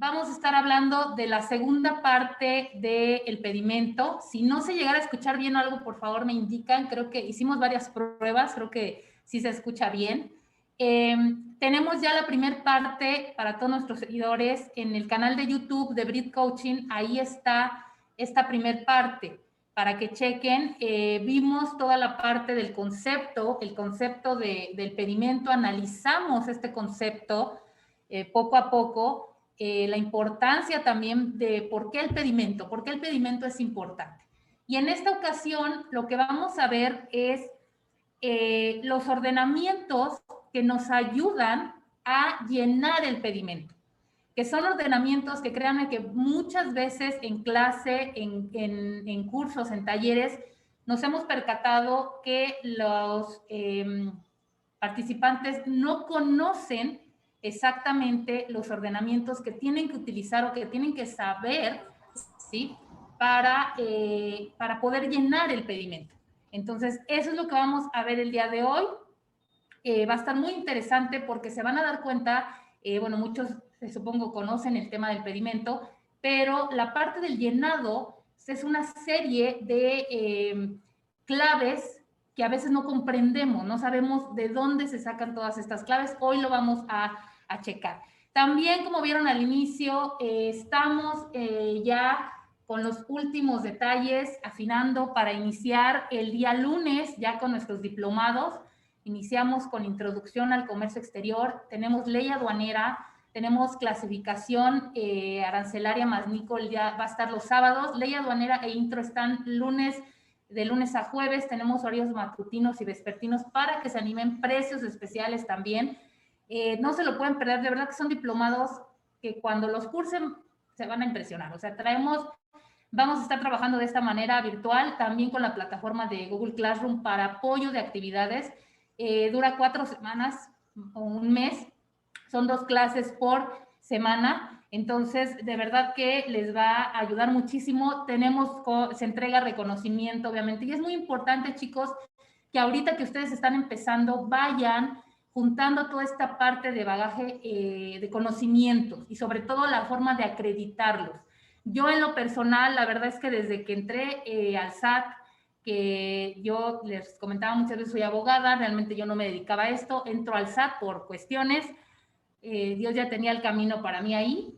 vamos a estar hablando de la segunda parte del pedimento. Si no se llegara a escuchar bien algo, por favor me indican. Creo que hicimos varias pruebas, creo que sí se escucha bien. Tenemos ya la primera parte para todos nuestros seguidores en el canal de YouTube de Brit Coaching. Ahí está esta primera parte para que chequen. Vimos toda la parte del concepto, el concepto del pedimento, analizamos este concepto poco a poco. La importancia también de por qué el pedimento es importante. Y en esta ocasión lo que vamos a ver es los ordenamientos que nos ayudan a llenar el pedimento, que son ordenamientos que créanme que muchas veces en clase, en cursos, en talleres, nos hemos percatado que los participantes no conocen exactamente los ordenamientos que tienen que utilizar o que tienen que saber, ¿sí? Para poder llenar el pedimento. Entonces, eso es lo que vamos a ver el día de hoy. Va a estar muy interesante porque se van a dar cuenta, bueno, muchos supongo conocen el tema del pedimento, pero la parte del llenado es una serie de claves que a veces no comprendemos, no sabemos de dónde se sacan todas estas claves. Hoy lo vamos a checar. También, como vieron al inicio, estamos ya con los últimos detalles, afinando para iniciar el día lunes ya con nuestros diplomados. Iniciamos con introducción al comercio exterior, tenemos ley aduanera, tenemos clasificación arancelaria más Nicol, ya va a estar los sábados, ley aduanera e intro están de lunes a jueves, tenemos horarios matutinos y vespertinos para que se animen, precios especiales también. No se lo pueden perder, de verdad que son diplomados que cuando los cursen se van a impresionar. O sea, vamos a estar trabajando de esta manera virtual, también con la plataforma de Google Classroom para apoyo de actividades. Dura 4 semanas o un mes, son 2 clases por semana, entonces de verdad que les va a ayudar muchísimo. Se entrega reconocimiento, obviamente, y es muy importante, chicos, que ahorita que ustedes están empezando, vayan juntando toda esta parte de bagaje de conocimientos y sobre todo la forma de acreditarlos. Yo en lo personal, la verdad es que desde que entré al SAT, que yo les comentaba muchas veces, soy abogada, realmente yo no me dedicaba a esto, entro al SAT por cuestiones, Dios ya tenía el camino para mí ahí,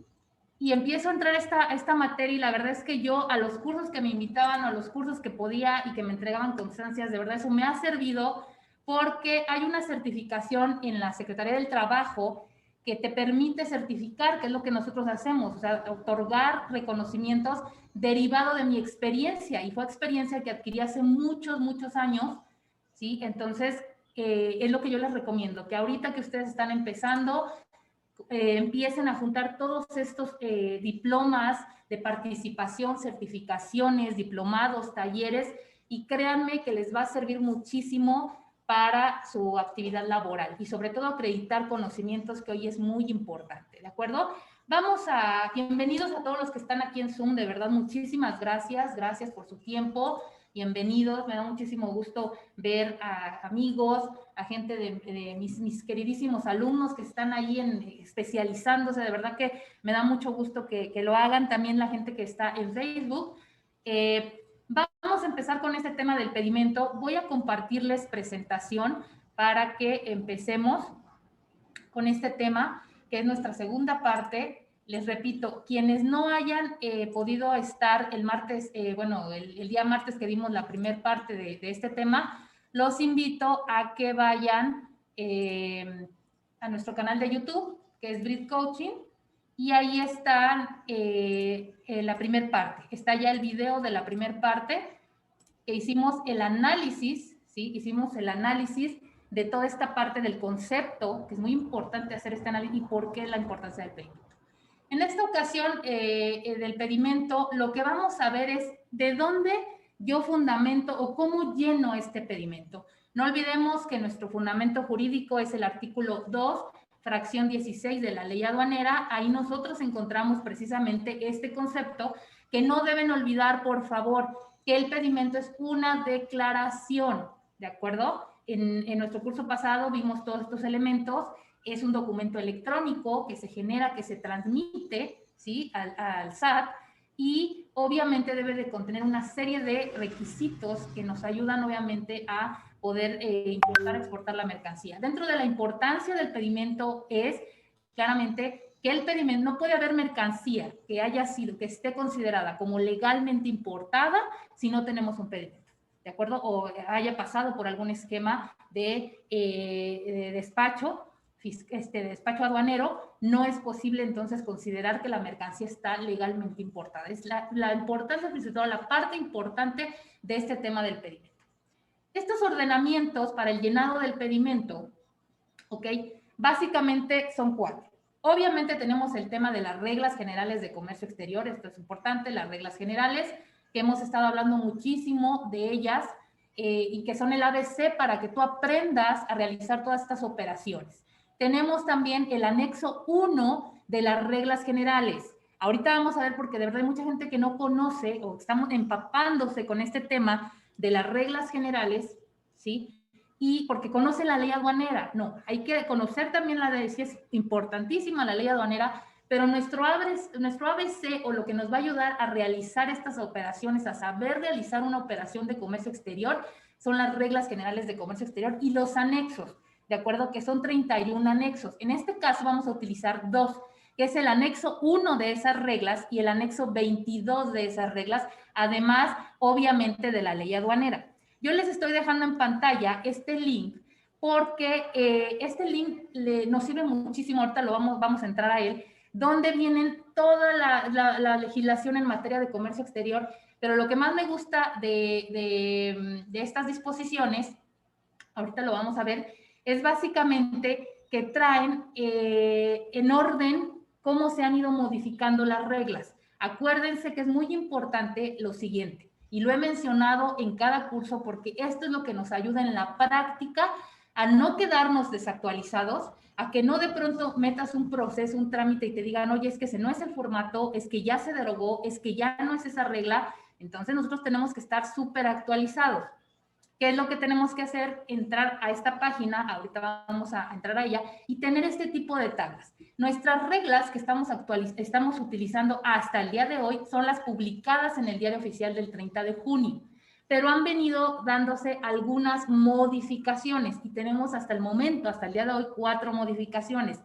y empiezo a entrar a esta materia y la verdad es que yo a los cursos que me invitaban, a los cursos que podía y que me entregaban constancias, de verdad eso me ha servido porque hay una certificación en la Secretaría del Trabajo que te permite certificar, que es lo que nosotros hacemos, o sea, otorgar reconocimientos derivado de mi experiencia, y fue experiencia que adquirí hace muchos, muchos años, ¿sí? Entonces, es lo que yo les recomiendo, que ahorita que ustedes están empezando, empiecen a juntar todos estos diplomas de participación, certificaciones, diplomados, talleres, y créanme que les va a servir muchísimo para su actividad laboral y sobre todo acreditar conocimientos, que hoy es muy importante, ¿de acuerdo? Bienvenidos a todos los que están aquí en Zoom, de verdad, muchísimas gracias por su tiempo, bienvenidos, me da muchísimo gusto ver a amigos, a gente de mis queridísimos alumnos que están ahí especializándose, de verdad que me da mucho gusto que lo hagan, también la gente que está en Facebook. Vamos a empezar con este tema del pedimento. Voy a compartirles presentación para que empecemos con este tema, que es nuestra segunda parte. Les repito, quienes no hayan podido estar el martes, el día martes que dimos la primera parte de este tema, los invito a que vayan a nuestro canal de YouTube, que es Brit Coaching, y ahí está la primera parte. Está ya el video de la primera parte, que hicimos el análisis, ¿sí? Hicimos el análisis de toda esta parte del concepto, que es muy importante hacer este análisis, y por qué la importancia del pedimento. En esta ocasión del pedimento, lo que vamos a ver es de dónde yo fundamento o cómo lleno este pedimento. No olvidemos que nuestro fundamento jurídico es el artículo 2, fracción 16 de la ley aduanera. Ahí nosotros encontramos precisamente este concepto, que no deben olvidar, por favor, que el pedimento es una declaración, ¿de acuerdo? En nuestro curso pasado vimos todos estos elementos. Es un documento electrónico que se genera, que se transmite, ¿sí? Al SAT, y obviamente debe de contener una serie de requisitos que nos ayudan obviamente a poder importar, exportar la mercancía. Dentro de la importancia del pedimento es claramente que el pedimento, no puede haber mercancía que haya sido, que esté considerada como legalmente importada si no tenemos un pedimento, ¿de acuerdo? O haya pasado por algún esquema de despacho, despacho aduanero, no es posible entonces considerar que la mercancía está legalmente importada. Es la importancia, sobre todo la parte importante de este tema del pedimento. Estos ordenamientos para el llenado del pedimento, ¿ok? Básicamente son 4. Obviamente tenemos el tema de las reglas generales de comercio exterior, esto es importante, las reglas generales, que hemos estado hablando muchísimo de ellas, y que son el ABC para que tú aprendas a realizar todas estas operaciones. Tenemos también el anexo 1 de las reglas generales. Ahorita vamos a ver, porque de verdad hay mucha gente que no conoce o estamos empapándose con este tema de las reglas generales, ¿sí? Y porque conoce la ley aduanera. No, hay que conocer también la ley, sí es importantísima la ley aduanera, pero nuestro ABC o lo que nos va a ayudar a realizar estas operaciones, a saber realizar una operación de comercio exterior, son las reglas generales de comercio exterior y los anexos, ¿de acuerdo? Que son 31 anexos. En este caso vamos a utilizar 2, que es el anexo 1 de esas reglas y el anexo 22 de esas reglas, además, obviamente, de la ley aduanera. Yo les estoy dejando en pantalla este link porque este link nos sirve muchísimo, ahorita vamos a entrar a él, donde vienen toda la legislación en materia de comercio exterior, pero lo que más me gusta de estas disposiciones, ahorita lo vamos a ver, es básicamente que traen en orden cómo se han ido modificando las reglas. Acuérdense que es muy importante lo siguiente, y lo he mencionado en cada curso porque esto es lo que nos ayuda en la práctica a no quedarnos desactualizados, a que no de pronto metas un proceso, un trámite y te digan, oye, es que ese no es el formato, es que ya se derogó, es que ya no es esa regla. Entonces nosotros tenemos que estar súper actualizados. ¿Qué es lo que tenemos que hacer? Entrar a esta página, ahorita vamos a entrar a ella, y tener este tipo de tablas. Nuestras reglas que estamos utilizando hasta el día de hoy son las publicadas en el Diario Oficial del 30 de junio, pero han venido dándose algunas modificaciones y tenemos hasta el momento, hasta el día de hoy, 4 modificaciones.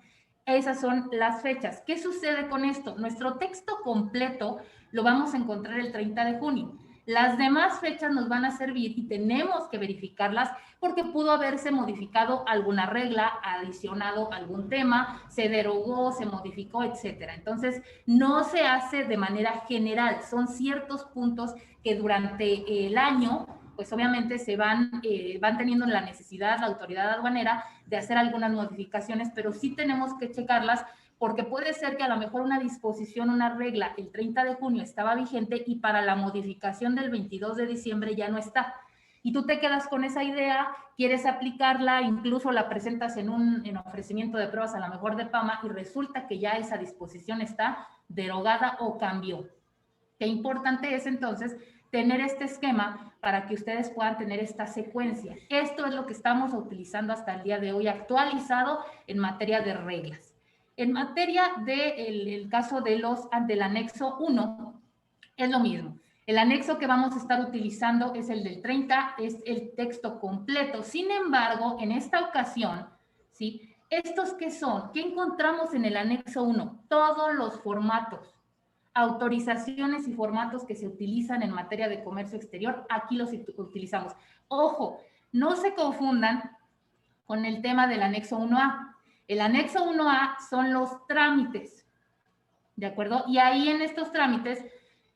Esas son las fechas. ¿Qué sucede con esto? Nuestro texto completo lo vamos a encontrar el 30 de junio. Las demás fechas nos van a servir y tenemos que verificarlas porque pudo haberse modificado alguna regla, adicionado algún tema, se derogó, se modificó, etcétera. Entonces, no se hace de manera general, son ciertos puntos que durante el año, pues obviamente van teniendo la necesidad, la autoridad aduanera, de hacer algunas modificaciones, pero sí tenemos que checarlas porque puede ser que a lo mejor una disposición, una regla, el 30 de junio estaba vigente y para la modificación del 22 de diciembre ya no está. Y tú te quedas con esa idea, quieres aplicarla, incluso la presentas en ofrecimiento de pruebas a lo mejor de PAMA y resulta que ya esa disposición está derogada o cambió. Qué importante es entonces tener este esquema para que ustedes puedan tener esta secuencia. Esto es lo que estamos utilizando hasta el día de hoy, actualizado en materia de reglas. En materia del caso del anexo 1, es lo mismo. El anexo que vamos a estar utilizando es el del 30, es el texto completo. Sin embargo, en esta ocasión, ¿sí? ¿Estos qué son? ¿Qué encontramos en el anexo 1? Todos los formatos, autorizaciones y formatos que se utilizan en materia de comercio exterior, aquí los utilizamos. Ojo, no se confundan con el tema del anexo 1A. El anexo 1A son los trámites, ¿de acuerdo? Y ahí en estos trámites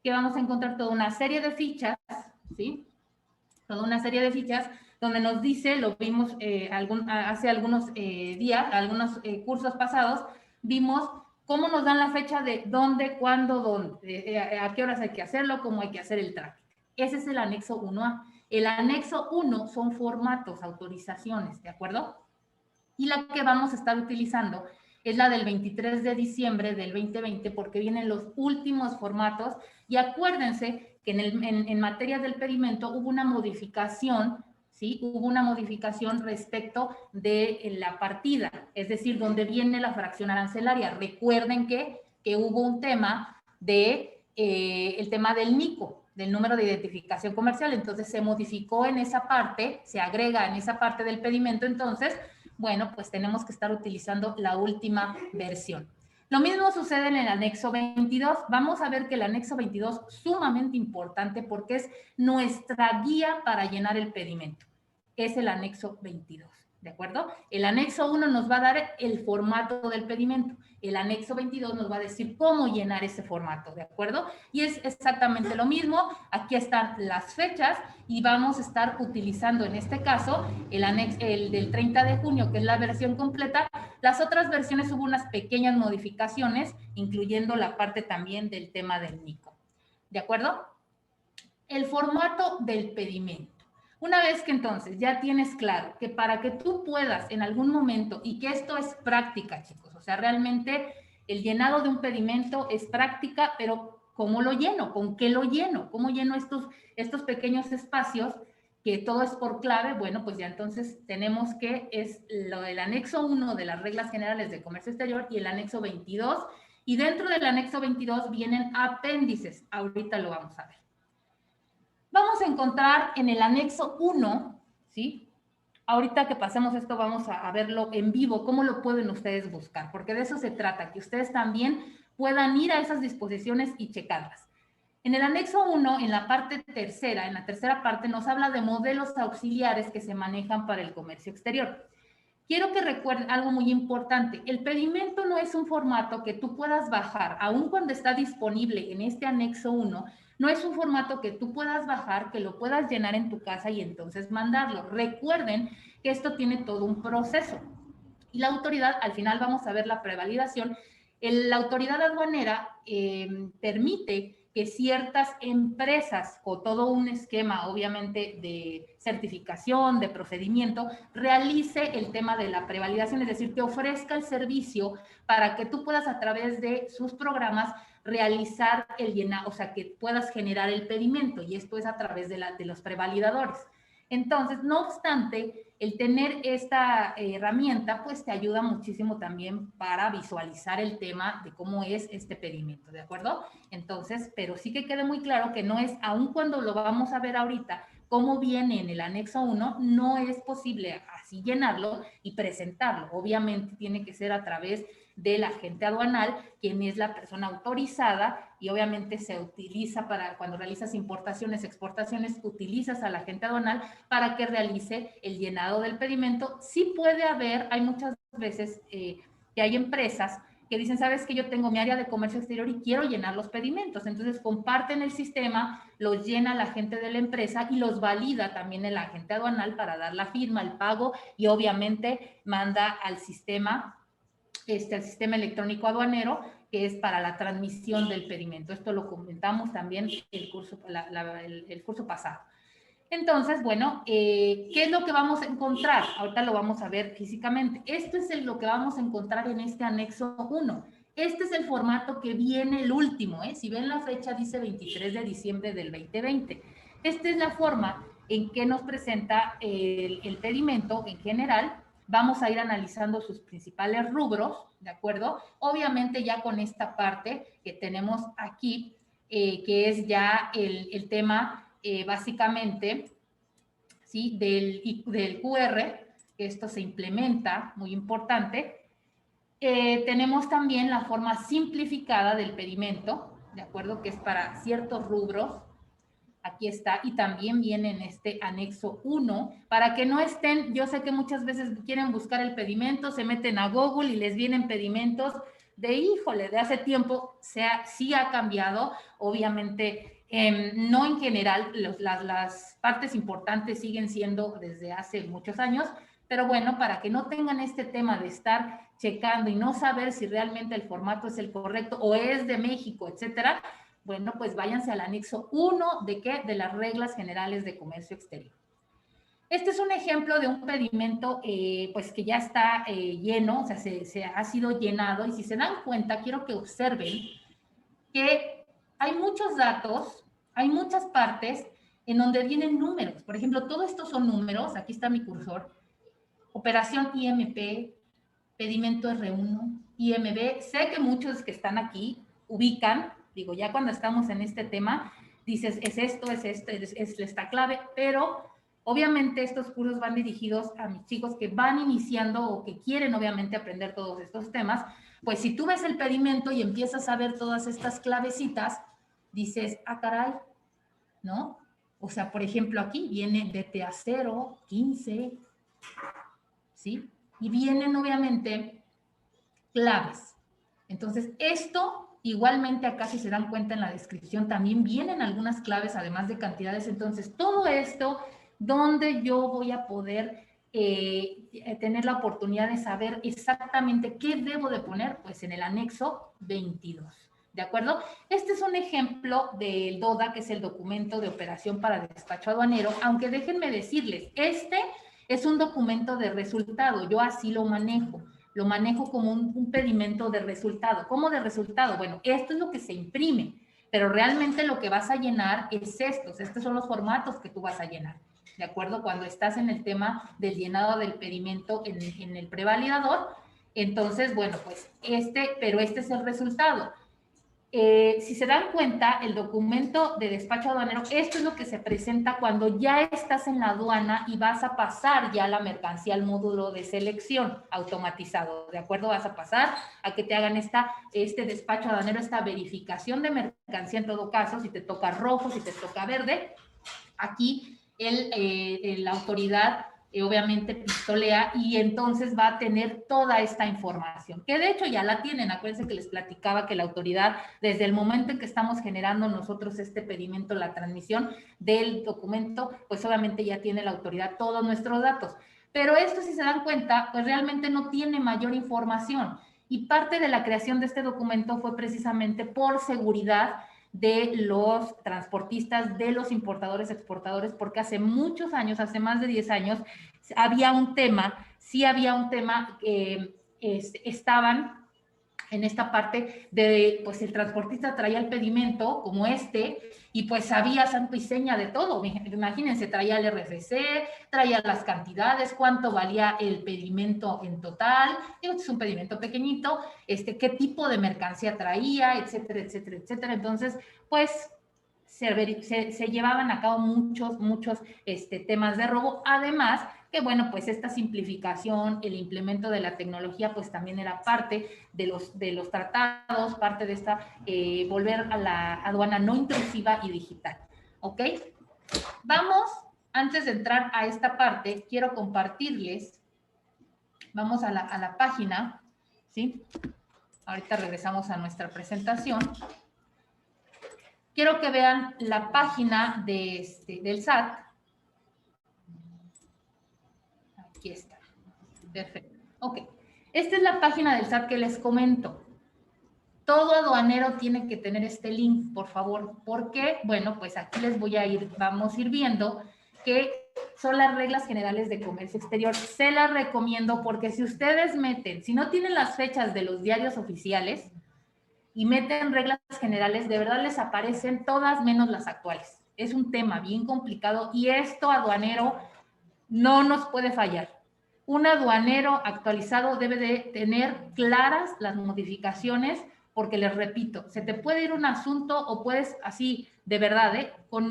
que vamos a encontrar toda una serie de fichas, ¿sí? Toda una serie de fichas donde nos dice, lo vimos hace algunos días, algunos cursos pasados, vimos cómo nos dan la fecha de dónde, cuándo, dónde, a qué horas hay que hacerlo, cómo hay que hacer el trámite. Ese es el anexo 1A. El anexo 1 son formatos, autorizaciones, ¿de acuerdo? Y la que vamos a estar utilizando es la del 23 de diciembre del 2020 porque vienen los últimos formatos y acuérdense que en materia del pedimento hubo una modificación, ¿sí? Hubo una modificación respecto de la partida, es decir, donde viene la fracción arancelaria. Recuerden que que hubo un tema de el tema del NICO, del número de identificación comercial. Entonces se modificó en esa parte, se agrega en esa parte del pedimento. Entonces, bueno, pues tenemos que estar utilizando la última versión. Lo mismo sucede en el anexo 22. Vamos a ver que el anexo 22 es sumamente importante porque es nuestra guía para llenar el pedimento. Es el anexo 22, ¿de acuerdo? El anexo 1 nos va a dar el formato del pedimento. El anexo 22 nos va a decir cómo llenar ese formato, ¿de acuerdo? Y es exactamente lo mismo. Aquí están las fechas y vamos a estar utilizando en este caso el del 30 de junio, que es la versión completa. Las otras versiones hubo unas pequeñas modificaciones, incluyendo la parte también del tema del NICO, ¿de acuerdo? El formato del pedimento. Una vez que entonces ya tienes claro que para que tú puedas en algún momento, y que esto es práctica, chicos, o sea, realmente el llenado de un pedimento es práctica, pero ¿cómo lo lleno? ¿Con qué lo lleno? ¿Cómo lleno estos pequeños espacios? Que todo es por clave. Bueno, pues ya entonces tenemos que es lo del anexo 1 de las reglas generales de comercio exterior y el anexo 22, y dentro del anexo 22 vienen apéndices. Ahorita lo vamos a ver. Vamos a encontrar en el anexo 1, ¿sí? Ahorita que pasemos esto vamos a verlo en vivo, cómo lo pueden ustedes buscar, porque de eso se trata, que ustedes también puedan ir a esas disposiciones y checarlas. En el anexo 1, en la parte tercera, en la tercera parte, nos habla de modelos auxiliares que se manejan para el comercio exterior. Quiero que recuerden algo muy importante. El pedimento no es un formato que tú puedas bajar, aun cuando está disponible en este anexo 1, no es un formato que tú puedas bajar, que lo puedas llenar en tu casa y entonces mandarlo. Recuerden que esto tiene todo un proceso. Y la autoridad, al final vamos a ver la prevalidación, la autoridad aduanera permite que ciertas empresas, con todo un esquema, obviamente, de certificación, de procedimiento, realice el tema de la prevalidación, es decir, que ofrezca el servicio para que tú puedas a través de sus programas realizar el llenado, o sea, que puedas generar el pedimento, y esto es a través de los prevalidadores. Entonces, no obstante, el tener esta herramienta, pues te ayuda muchísimo también para visualizar el tema de cómo es este pedimento, ¿de acuerdo? Entonces, pero sí que quede muy claro que no es, aun cuando lo vamos a ver ahorita, cómo viene en el anexo 1, no es posible así llenarlo y presentarlo. Obviamente tiene que ser a través del agente aduanal, quien es la persona autorizada, y obviamente se utiliza para cuando realizas importaciones, exportaciones, utilizas al agente aduanal para que realice el llenado del pedimento. Sí puede haber, hay muchas veces que hay empresas que dicen, sabes que yo tengo mi área de comercio exterior y quiero llenar los pedimentos. Entonces comparten el sistema, los llena la gente de la empresa y los valida también el agente aduanal para dar la firma, el pago, y obviamente manda al sistema electrónico aduanero, que es para la transmisión del pedimento. Esto lo comentamos también el curso pasado. Entonces, bueno, ¿qué es lo que vamos a encontrar? Ahorita lo vamos a ver físicamente. Esto es lo que vamos a encontrar en este anexo 1. Este es el formato que viene el último, ¿eh? Si ven la fecha, dice 23 de diciembre del 2020. Esta es la forma en que nos presenta el pedimento en general. Vamos a ir analizando sus principales rubros, ¿de acuerdo? Obviamente ya con esta parte que tenemos aquí, que es ya el tema básicamente, ¿sí? del QR, que esto se implementa, muy importante. Tenemos también la forma simplificada del pedimento, ¿de acuerdo? Que es para ciertos rubros. Aquí está, y también viene en este anexo 1, para que no estén, yo sé que muchas veces quieren buscar el pedimento, se meten a Google y les vienen pedimentos híjole, de hace tiempo, sí ha cambiado, obviamente, no en general, las partes importantes siguen siendo desde hace muchos años, pero bueno, para que no tengan este tema de estar checando y no saber si realmente el formato es el correcto o es de México, etcétera, bueno, pues váyanse al anexo 1 ¿de qué? De las reglas generales de comercio exterior. Este es un ejemplo de un pedimento pues que ya está lleno, o sea, se ha sido llenado, y si se dan cuenta, quiero que observen que hay muchos datos, hay muchas partes en donde vienen números. Por ejemplo, todo esto son números, aquí está mi cursor, operación IMP, pedimento R1, IMB. Sé que muchos que están aquí ubican, digo, ya cuando estamos en este tema, dices, es esto, es esta clave, pero obviamente estos cursos van dirigidos a mis chicos que van iniciando o que quieren obviamente aprender todos estos temas. Pues si tú ves el pedimento y empiezas a ver todas estas clavecitas, dices, ah, caray, ¿no? O sea, por ejemplo, aquí viene DTA 0, 15, ¿sí? Y vienen obviamente claves. Entonces, esto igualmente acá, si se dan cuenta en la descripción, también vienen algunas claves, además de cantidades. Entonces, todo esto, donde yo voy a poder tener la oportunidad de saber exactamente qué debo de poner, pues en el anexo 22. ¿De acuerdo? Este es un ejemplo del DODA, que es el documento de operación para despacho aduanero, aunque déjenme decirles, este es un documento de resultado, yo así lo manejo como un pedimento de resultado. ¿Cómo de resultado? Bueno, esto es lo que se imprime, pero realmente lo que vas a llenar es estos son los formatos que tú vas a llenar, ¿de acuerdo? Cuando estás en el tema del llenado del pedimento en el prevalidador, entonces, bueno, pues pero este es el resultado. Si se dan cuenta, el documento de despacho aduanero, esto es lo que se presenta cuando ya estás en la aduana y vas a pasar ya la mercancía al módulo de selección automatizado, ¿de acuerdo? Vas a pasar a que te hagan este despacho aduanero, esta verificación de mercancía en todo caso, si te toca rojo, si te toca verde. Aquí la autoridad obviamente pistolea y entonces va a tener toda esta información, que de hecho ya la tienen. Acuérdense que les platicaba que la autoridad, desde el momento en que estamos generando nosotros este pedimento, la transmisión del documento, pues obviamente ya tiene la autoridad todos nuestros datos. Pero esto, si se dan cuenta, pues realmente no tiene mayor información. Y parte de la creación de este documento fue precisamente por seguridad de los transportistas, de los importadores, exportadores, porque hace muchos años, hace más de 10 años, había un tema que estaban en esta parte de, pues el transportista traía el pedimento como y pues sabía santo y seña de todo. Imagínense, traía el RFC, traía las cantidades, cuánto valía el pedimento en total, digo, es un pedimento pequeñito, qué tipo de mercancía traía, etcétera, etcétera, etcétera. Entonces, pues se llevaban a cabo muchos temas de robo. Además, que bueno, pues esta simplificación, el implemento de la tecnología, pues también era parte de los tratados, parte de volver a la aduana no intrusiva y digital. ¿Ok? Vamos, antes de entrar a esta parte, quiero compartirles, vamos a la página, ¿sí? Ahorita regresamos a nuestra presentación. Quiero que vean la página del SAT. Aquí está. Perfecto. Ok. Esta es la página del SAT que les comento. Todo aduanero tiene que tener este link, por favor. ¿Por qué? Bueno, pues aquí vamos a ir viendo que son las reglas generales de comercio exterior. Se las recomiendo porque si ustedes si no tienen las fechas de los diarios oficiales y meten reglas generales, de verdad les aparecen todas menos las actuales. Es un tema bien complicado y esto, aduanero, no nos puede fallar. Un aduanero actualizado debe de tener claras las modificaciones, porque les repito, se te puede ir un asunto o puedes así, de verdad, por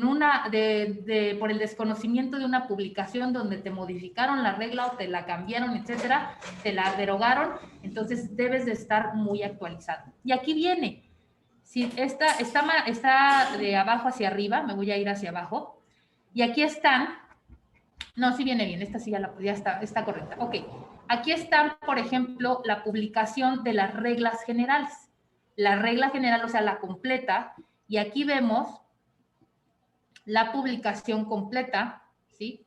el desconocimiento de una publicación donde te modificaron la regla o te la cambiaron, etcétera, te la derogaron, entonces debes de estar muy actualizado. Y aquí viene, si está de abajo hacia arriba, me voy a ir hacia abajo, y aquí están. No, sí viene bien, esta sí ya está correcta. Ok, aquí está, por ejemplo, la publicación de las reglas generales. La regla general, o sea, la completa, y aquí vemos la publicación completa, ¿sí?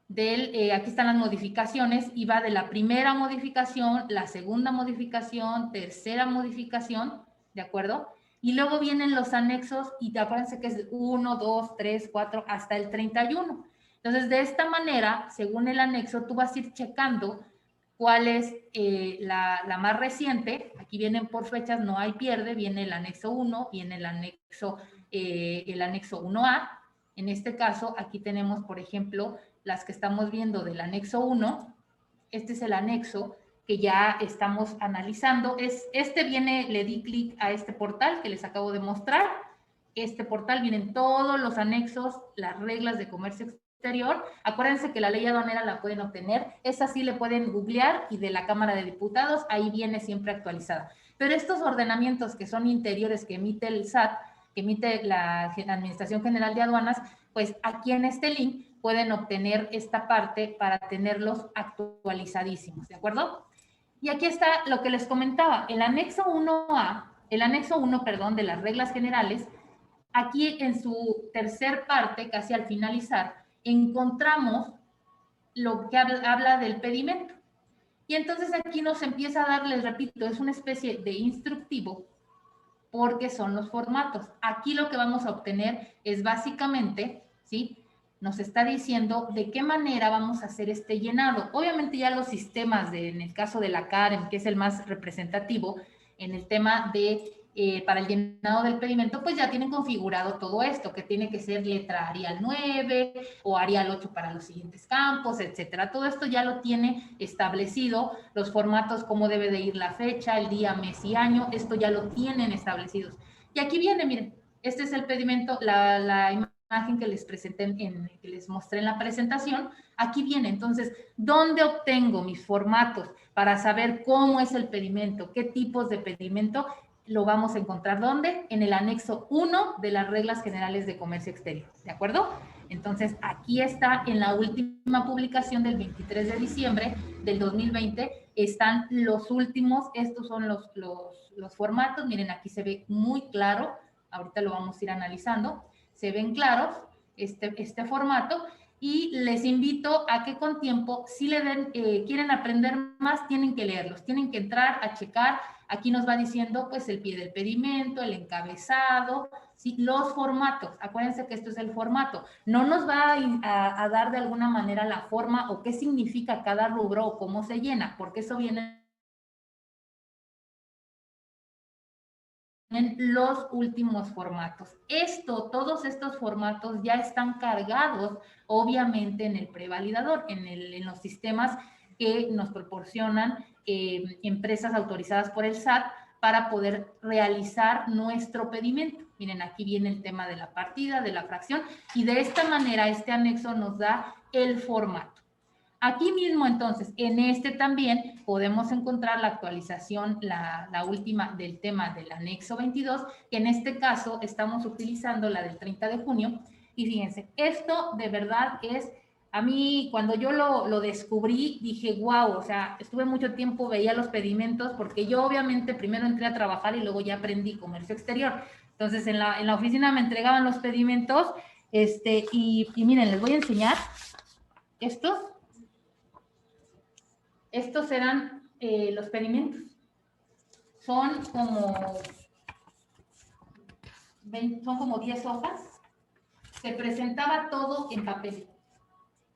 Aquí están las modificaciones y va de la primera modificación, la segunda modificación, tercera modificación, ¿de acuerdo? Y luego vienen los anexos y acuérdense que es 1, 2, 3, 4, hasta el 31. Entonces, de esta manera, según el anexo, tú vas a ir checando cuál es la más reciente. Aquí vienen por fechas, no hay pierde, viene el anexo 1, viene el anexo 1A. En este caso, aquí tenemos, por ejemplo, las que estamos viendo del anexo 1. Este es el anexo que ya estamos analizando. Le di clic a este portal que les acabo de mostrar. Este portal vienen todos los anexos, las reglas de comercio exterior. Acuérdense que la ley aduanera la pueden obtener. Esa sí le pueden googlear y de la Cámara de Diputados, ahí viene siempre actualizada. Pero estos ordenamientos que son interiores que emite el SAT, que emite la Administración General de Aduanas, pues aquí en este link pueden obtener esta parte para tenerlos actualizadísimos, ¿de acuerdo? Y aquí está lo que les comentaba, el anexo 1A, el anexo 1, perdón, de las reglas generales. Aquí en su tercer parte, casi al finalizar, encontramos lo que habla del pedimento. Y entonces aquí nos empieza a dar, les repito, es una especie de instructivo porque son los formatos. Aquí lo que vamos a obtener es básicamente, ¿sí? Nos está diciendo de qué manera vamos a hacer este llenado. Obviamente ya los sistemas, en el caso de la Karen, que es el más representativo, en el tema de, para el llenado del pedimento, pues ya tienen configurado todo esto, que tiene que ser letra Arial 9 o Arial 8 para los siguientes campos, etcétera. Todo esto ya lo tiene establecido, los formatos, cómo debe de ir la fecha, el día, mes y año, esto ya lo tienen establecidos. Y aquí viene, miren, este es el pedimento, la imagen que les presenté, que les mostré en la presentación, aquí viene. Entonces, ¿dónde obtengo mis formatos para saber cómo es el pedimento, qué tipos de pedimento? Lo vamos a encontrar, ¿dónde? En el anexo 1 de las reglas generales de comercio exterior, ¿de acuerdo? Entonces, aquí está en la última publicación del 23 de diciembre del 2020, están los últimos, estos son los formatos, miren, aquí se ve muy claro, ahorita lo vamos a ir analizando, se ven claros este formato, y les invito a que con tiempo, si quieren aprender más, tienen que leerlos, tienen que entrar a checar. Aquí nos va diciendo pues el pie del pedimento, el encabezado, ¿sí? Los formatos. Acuérdense que esto es el formato. No nos va a dar de alguna manera la forma o qué significa cada rubro o cómo se llena, porque eso viene en los últimos formatos. Todos estos formatos ya están cargados, obviamente, en el prevalidador, en los sistemas que nos proporcionan empresas autorizadas por el SAT para poder realizar nuestro pedimento. Miren, aquí viene el tema de la partida, de la fracción, y de esta manera este anexo nos da el formato. Aquí mismo, entonces, en este también podemos encontrar la actualización, la última del tema del anexo 22, que en este caso estamos utilizando la del 30 de junio. Y fíjense, esto de verdad es, a mí cuando yo lo descubrí, dije, wow, o sea, estuve mucho tiempo, veía los pedimentos, porque yo obviamente primero entré a trabajar y luego ya aprendí comercio exterior. Entonces, en la oficina me entregaban los pedimentos, y miren, les voy a enseñar estos. Estos eran los pedimentos. Son como 10 hojas. Se presentaba todo en papel.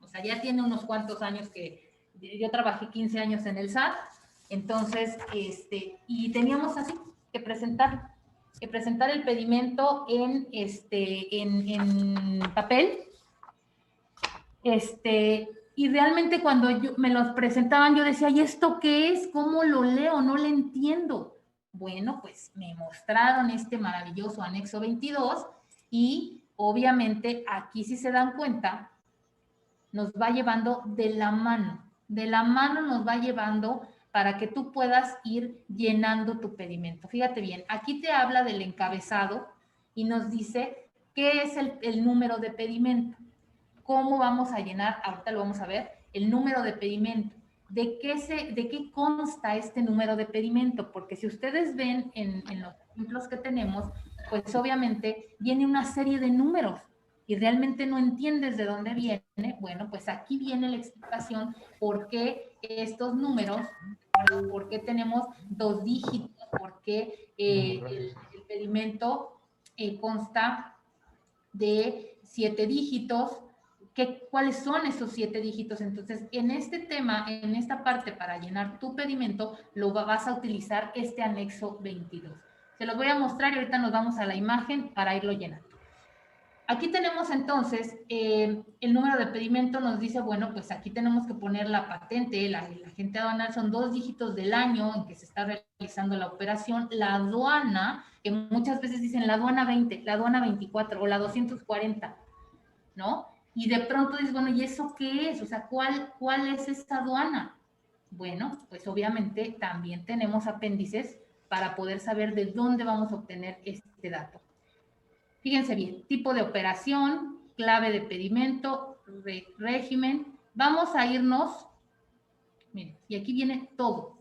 O sea, ya tiene unos cuantos años que yo trabajé 15 años en el SAT. Entonces, y teníamos así que presentar el pedimento en papel. Y realmente cuando me los presentaban, yo decía, ¿y esto qué es? ¿Cómo lo leo? No le entiendo. Bueno, pues me mostraron este maravilloso anexo 22 y obviamente aquí, si se dan cuenta, nos va llevando de la mano nos va llevando para que tú puedas ir llenando tu pedimento. Fíjate bien, aquí te habla del encabezado y nos dice qué es el número de pedimento. ¿Cómo vamos a llenar? Ahorita lo vamos a ver, el número de pedimento. ¿De qué consta este número de pedimento? Porque si ustedes ven en los ejemplos que tenemos, pues obviamente viene una serie de números y realmente no entiendes de dónde viene. Bueno, pues aquí viene la explicación por qué estos números, por qué tenemos 2 dígitos, por qué el pedimento consta de 7 dígitos. ¿Cuáles son esos 7 dígitos? Entonces, en este tema, en esta parte para llenar tu pedimento, vas a utilizar este anexo 22. Se los voy a mostrar y ahorita nos vamos a la imagen para irlo llenando. Aquí tenemos entonces el número de pedimento, nos dice, bueno, pues aquí tenemos que poner la patente, la agente aduanal son 2 dígitos del año en que se está realizando la operación, la aduana, que muchas veces dicen la aduana 20, la aduana 24 o la 240, ¿no? Y de pronto dices, bueno, ¿y eso qué es? O sea, ¿cuál es esta aduana? Bueno, pues obviamente también tenemos apéndices para poder saber de dónde vamos a obtener este dato. Fíjense bien, tipo de operación, clave de pedimento, régimen. Vamos a irnos, miren, y aquí viene toda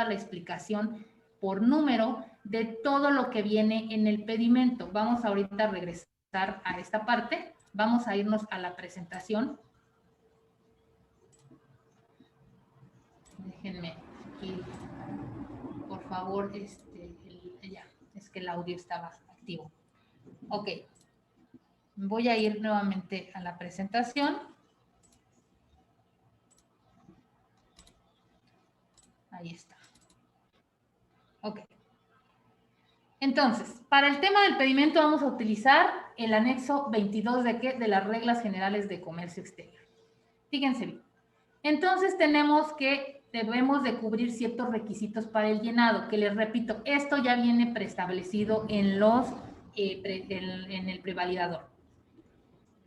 la explicación por número de todo lo que viene en el pedimento. Vamos ahorita a regresar a esta parte. Vamos a irnos a la presentación. Déjenme aquí, por favor, ya, es que el audio estaba activo. Ok. Voy a ir nuevamente a la presentación. Ahí está. Ok. Entonces, para el tema del pedimento vamos a utilizar el anexo 22 de ¿qué? De las reglas generales de comercio exterior. Fíjense bien. Entonces tenemos que debemos de cubrir ciertos requisitos para el llenado, que les repito, esto ya viene preestablecido en el prevalidador.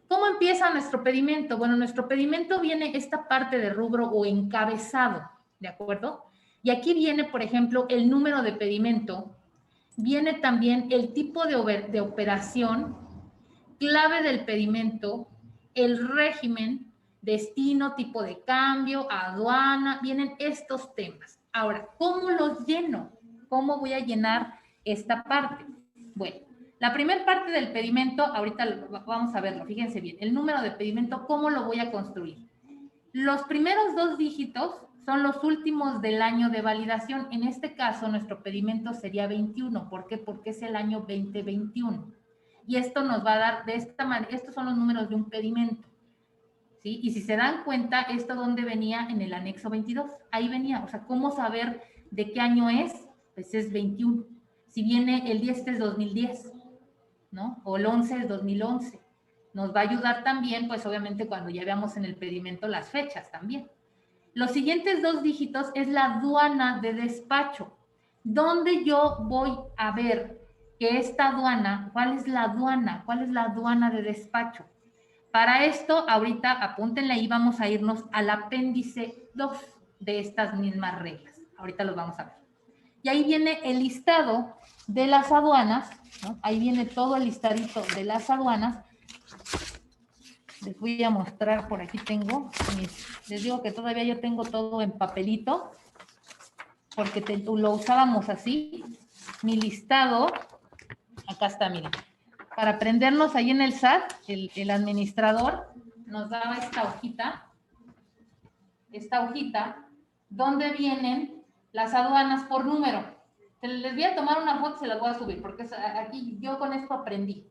¿Cómo empieza nuestro pedimento? Bueno, nuestro pedimento viene esta parte de rubro o encabezado, ¿de acuerdo? Y aquí viene, por ejemplo, el número de pedimento, viene también el tipo de operación, clave del pedimento, el régimen, destino, tipo de cambio, aduana, vienen estos temas. Ahora, ¿cómo los lleno? ¿Cómo voy a llenar esta parte? Bueno, la primera parte del pedimento, ahorita vamos a verlo, fíjense bien, el número de pedimento, ¿cómo lo voy a construir? Los primeros 2 dígitos son los últimos del año de validación. En este caso, nuestro pedimento sería 21. ¿Por qué? Porque es el año 2021. Y esto nos va a dar de esta manera, estos son los números de un pedimento. ¿Sí? Y si se dan cuenta, ¿esto dónde venía? En el anexo 22. Ahí venía. O sea, ¿cómo saber de qué año es? Pues es 21. Si viene el 10 es 2010, ¿no? O el 11 es 2011. Nos va a ayudar también, pues obviamente cuando ya veamos en el pedimento las fechas también. Los siguientes 2 dígitos es la aduana de despacho, donde yo voy a ver que esta aduana, ¿cuál es la aduana? ¿Cuál es la aduana de despacho? Para esto, ahorita apúntenle ahí, vamos a irnos al apéndice 2 de estas mismas reglas. Ahorita los vamos a ver. Y ahí viene el listado de las aduanas, ¿no? Ahí viene todo el listadito de las aduanas. Les voy a mostrar, por aquí tengo, les digo que todavía yo tengo todo en papelito, porque lo usábamos así, mi listado, acá está, miren, para aprendernos ahí en el SAT, el administrador nos daba esta hojita, donde vienen las aduanas por número. Les voy a tomar una foto, se las voy a subir, porque aquí yo con esto aprendí.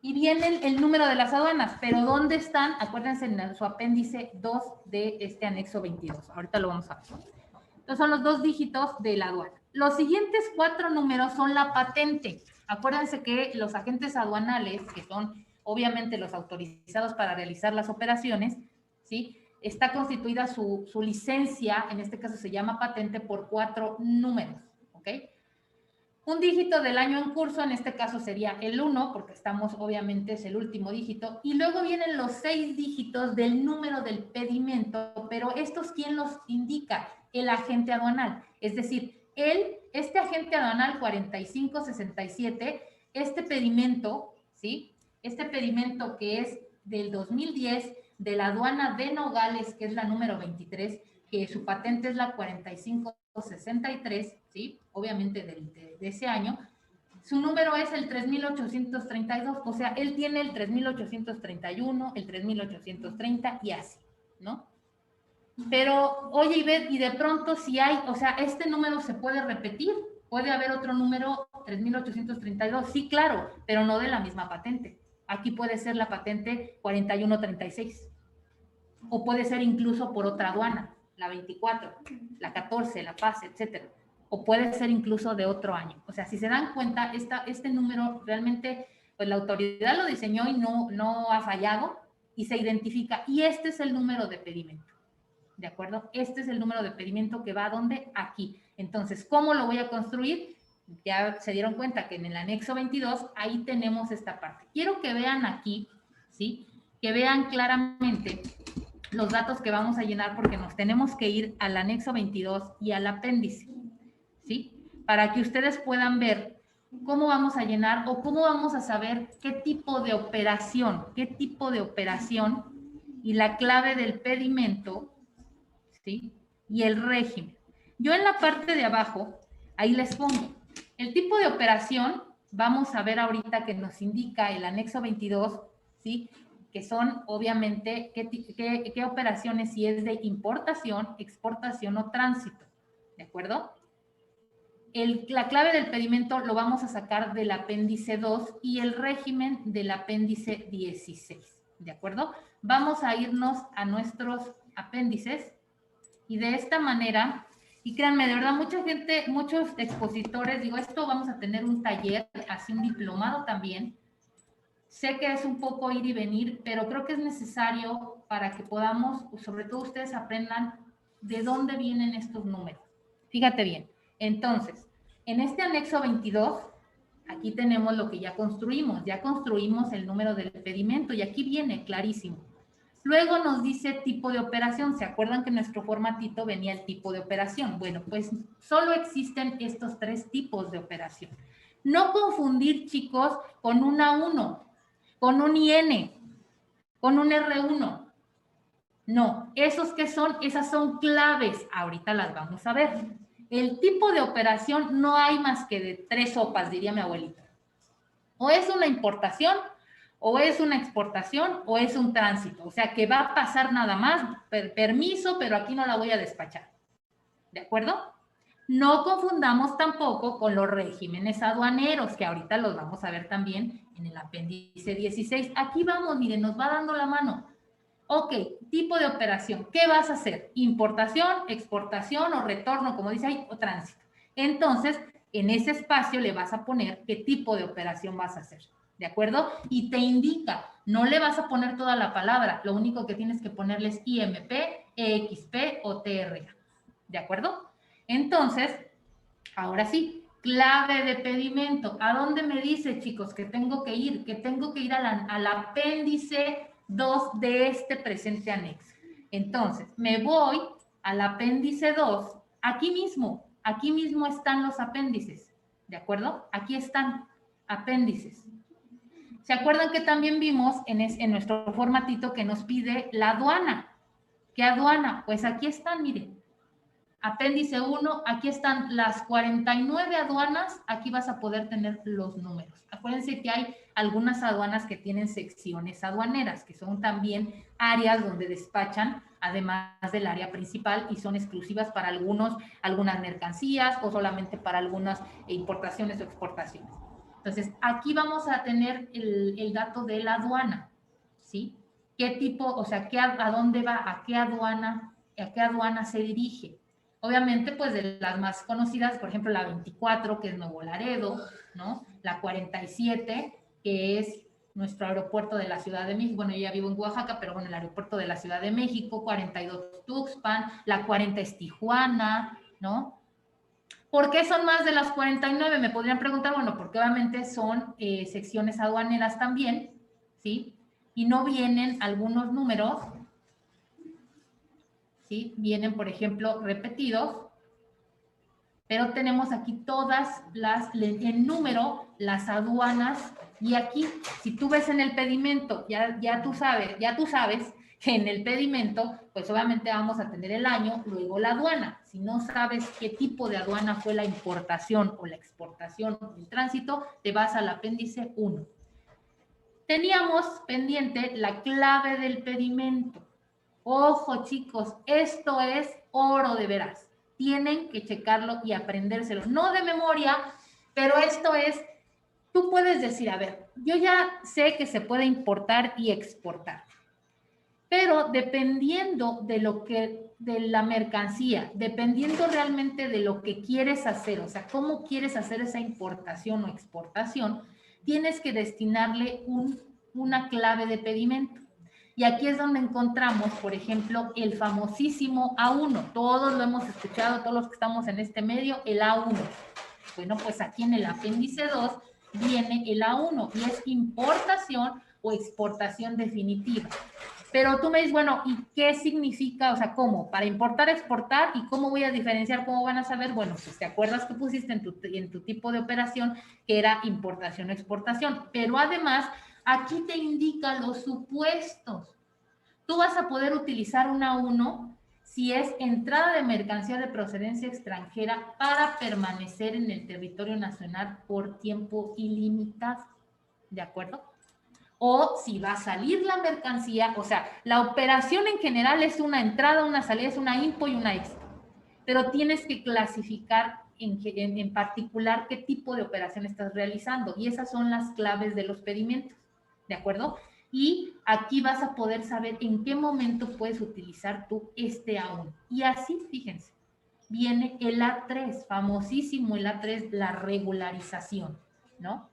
Y viene el número de las aduanas, pero ¿dónde están? Acuérdense en su apéndice 2 de este anexo 22. Ahorita lo vamos a ver. Entonces son los 2 dígitos de la aduana. Los siguientes 4 números son la patente. Acuérdense que los agentes aduanales, que son obviamente los autorizados para realizar las operaciones, ¿sí? Está constituida su licencia, en este caso se llama patente, por 4 números, ¿ok? Un dígito del año en curso, en este caso sería el 1, porque estamos, obviamente, es el último dígito, y luego vienen los 6 dígitos del número del pedimento, pero estos, ¿quién los indica? El agente aduanal, es decir, este agente aduanal 4567, este pedimento, ¿sí? Este pedimento que es del 2010, de la aduana de Nogales, que es la número 23, que su patente es la 4563, ¿sí? Obviamente de ese año. Su número es el 3832, o sea, él tiene el 3831, el 3830 y así, ¿no? Pero, oye, Ivette, y de pronto si hay, o sea, este número se puede repetir, puede haber otro número 3832, sí, claro, pero no de la misma patente. Aquí puede ser la patente 4136, o puede ser incluso por otra aduana, la 24, la 14, la Paz, etcétera. O puede ser incluso de otro año. O sea, si se dan cuenta, este número realmente pues la autoridad lo diseñó y no ha fallado y se identifica. Y este es el número de pedimento, ¿de acuerdo? Este es el número de pedimento que va a ¿dónde? Aquí. Entonces, ¿cómo lo voy a construir? Ya se dieron cuenta que en el anexo 22, ahí tenemos esta parte. Quiero que vean aquí, ¿sí? Que vean claramente los datos que vamos a llenar porque nos tenemos que ir al anexo 22 y al apéndice, ¿sí? Para que ustedes puedan ver cómo vamos a llenar o cómo vamos a saber qué tipo de operación y la clave del pedimento, ¿sí? Y el régimen. Yo en la parte de abajo, ahí les pongo el tipo de operación. Vamos a ver ahorita que nos indica el anexo 22, ¿sí? Que son obviamente qué operaciones, si es de importación, exportación o tránsito, ¿de acuerdo? La clave del pedimento lo vamos a sacar del apéndice 2 y el régimen del apéndice 16, ¿de acuerdo? Vamos a irnos a nuestros apéndices y de esta manera, y créanme, de verdad, mucha gente, muchos expositores, digo, esto vamos a tener un taller, así un diplomado también. Sé que es un poco ir y venir, pero creo que es necesario para que podamos, sobre todo ustedes aprendan de dónde vienen estos números. Fíjate bien. Entonces, en este anexo 22, aquí tenemos lo que ya construimos el número del pedimento y aquí viene clarísimo. Luego nos dice tipo de operación. ¿Se acuerdan que en nuestro formatito venía el tipo de operación? Bueno, pues solo existen estos tres tipos de operación. No confundir, chicos, con un A1, con un IN, con un R1. No, esos que son, esas son claves. Ahorita las vamos a ver. El tipo de operación no hay más que de tres sopas, diría mi abuelita. O es una importación, o es una exportación, o es un tránsito. O sea, que va a pasar nada más, permiso, pero aquí no la voy a despachar. ¿De acuerdo? No confundamos tampoco con los regímenes aduaneros, que ahorita los vamos a ver también en el apéndice 16. Aquí vamos, miren, nos va dando la mano. Ok, tipo de operación. ¿Qué vas a hacer? Importación, exportación o retorno, como dice ahí, o tránsito. Entonces, en ese espacio le vas a poner qué tipo de operación vas a hacer. ¿De acuerdo? Y te indica, no le vas a poner toda la palabra, lo único que tienes que ponerle es IMP, EXP o TRA. ¿De acuerdo? Entonces, ahora sí, clave de pedimento. ¿A dónde me dice, chicos, que tengo que ir? Que tengo que ir al apéndice 2 de este presente anexo. Entonces, me voy al apéndice 2. Aquí mismo están los apéndices. ¿De acuerdo? Aquí están apéndices. ¿Se acuerdan que también vimos en nuestro formatito que nos pide la aduana? ¿Qué aduana? Pues aquí están, miren. Apéndice 1, aquí están las 49 aduanas, aquí vas a poder tener los números. Acuérdense que hay algunas aduanas que tienen secciones aduaneras, que son también áreas donde despachan, además del área principal, y son exclusivas para algunas mercancías o solamente para algunas importaciones o exportaciones. Entonces, aquí vamos a tener el dato de la aduana, ¿sí? ¿Qué tipo, o sea, a dónde va, a qué aduana se dirige? Obviamente, pues de las más conocidas, por ejemplo, la 24, que es Nuevo Laredo, ¿no? La 47, que es nuestro aeropuerto de la Ciudad de México. Bueno, yo ya vivo en Oaxaca, pero bueno, el aeropuerto de la Ciudad de México, 42 Tuxpan, la 40 es Tijuana, ¿no? ¿Por qué son más de las 49? Me podrían preguntar, bueno, porque obviamente son secciones aduaneras también, ¿sí? Y no vienen algunos números, ¿sí? Vienen, por ejemplo, repetidos, pero tenemos aquí todas en número, las aduanas, y aquí, si tú ves en el pedimento, ya tú sabes que en el pedimento, pues obviamente vamos a tener el año, luego la aduana. Si no sabes qué tipo de aduana fue la importación o la exportación o el tránsito, te vas al apéndice 1. Teníamos pendiente la clave del pedimento. Ojo, chicos, esto es oro de veras. Tienen que checarlo y aprendérselo. No de memoria, pero esto es, tú puedes decir, a ver, yo ya sé que se puede importar y exportar, pero dependiendo de la mercancía, dependiendo realmente de lo que quieres hacer, o sea, cómo quieres hacer esa importación o exportación, tienes que destinarle una clave de pedimento. Y aquí es donde encontramos, por ejemplo, el famosísimo A1. Todos lo hemos escuchado, todos los que estamos en este medio, el A1. Bueno, pues aquí en el apéndice 2 viene el A1 y es importación o exportación definitiva. Pero tú me dices, bueno, ¿y qué significa? O sea, ¿cómo? Para importar, exportar, ¿y cómo voy a diferenciar? ¿Cómo van a saber? Bueno, pues te acuerdas que pusiste en tu tipo de operación que era importación o exportación. Pero además, aquí te indica los supuestos. Tú vas a poder utilizar un A1 si es entrada de mercancía de procedencia extranjera para permanecer en el territorio nacional por tiempo ilimitado. ¿De acuerdo? O si va a salir la mercancía, o sea, la operación en general es una entrada, una salida, es una impo y una expo. Pero tienes que clasificar en particular qué tipo de operación estás realizando. Y esas son las claves de los pedimentos. ¿De acuerdo? Y aquí vas a poder saber en qué momento puedes utilizar tú este A1. Y así, fíjense, viene el A3, famosísimo el A3, la regularización, ¿no?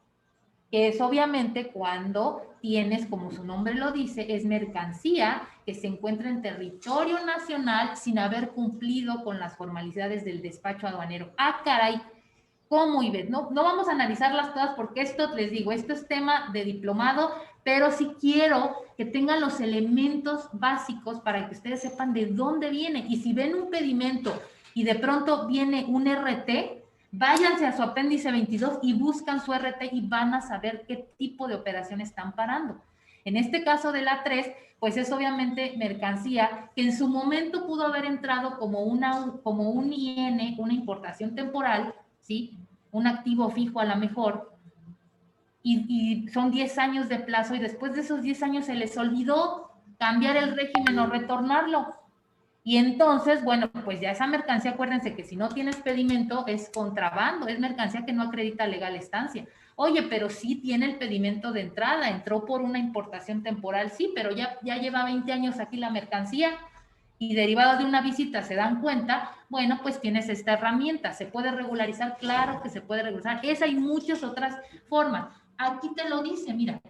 Que es obviamente cuando tienes, como su nombre lo dice, es mercancía que se encuentra en territorio nacional sin haber cumplido con las formalidades del despacho aduanero. Ah, caray, ¿cómo, Ivette? No vamos a analizarlas todas porque esto, les digo, esto es tema de diplomado, pero sí quiero que tengan los elementos básicos para que ustedes sepan de dónde viene. Y si ven un pedimento y de pronto viene un RT, váyanse a su apéndice 22 y buscan su RT y van a saber qué tipo de operación están parando. En este caso de la 3, pues es obviamente mercancía que en su momento pudo haber entrado como un IN, una importación temporal, ¿sí? Un activo fijo a lo mejor, y son 10 años de plazo y después de esos 10 años se les olvidó cambiar el régimen o retornarlo. Y entonces, bueno, pues ya esa mercancía, acuérdense que si no tienes pedimento es contrabando, es mercancía que no acredita legal estancia. Oye, pero sí tiene el pedimento de entrada, entró por una importación temporal, sí, pero ya lleva 20 años aquí la mercancía y derivado de una visita se dan cuenta, bueno, pues tienes esta herramienta, ¿se puede regularizar? Claro que se puede regularizar. Esa y muchas otras formas. Aquí te lo dice, mira,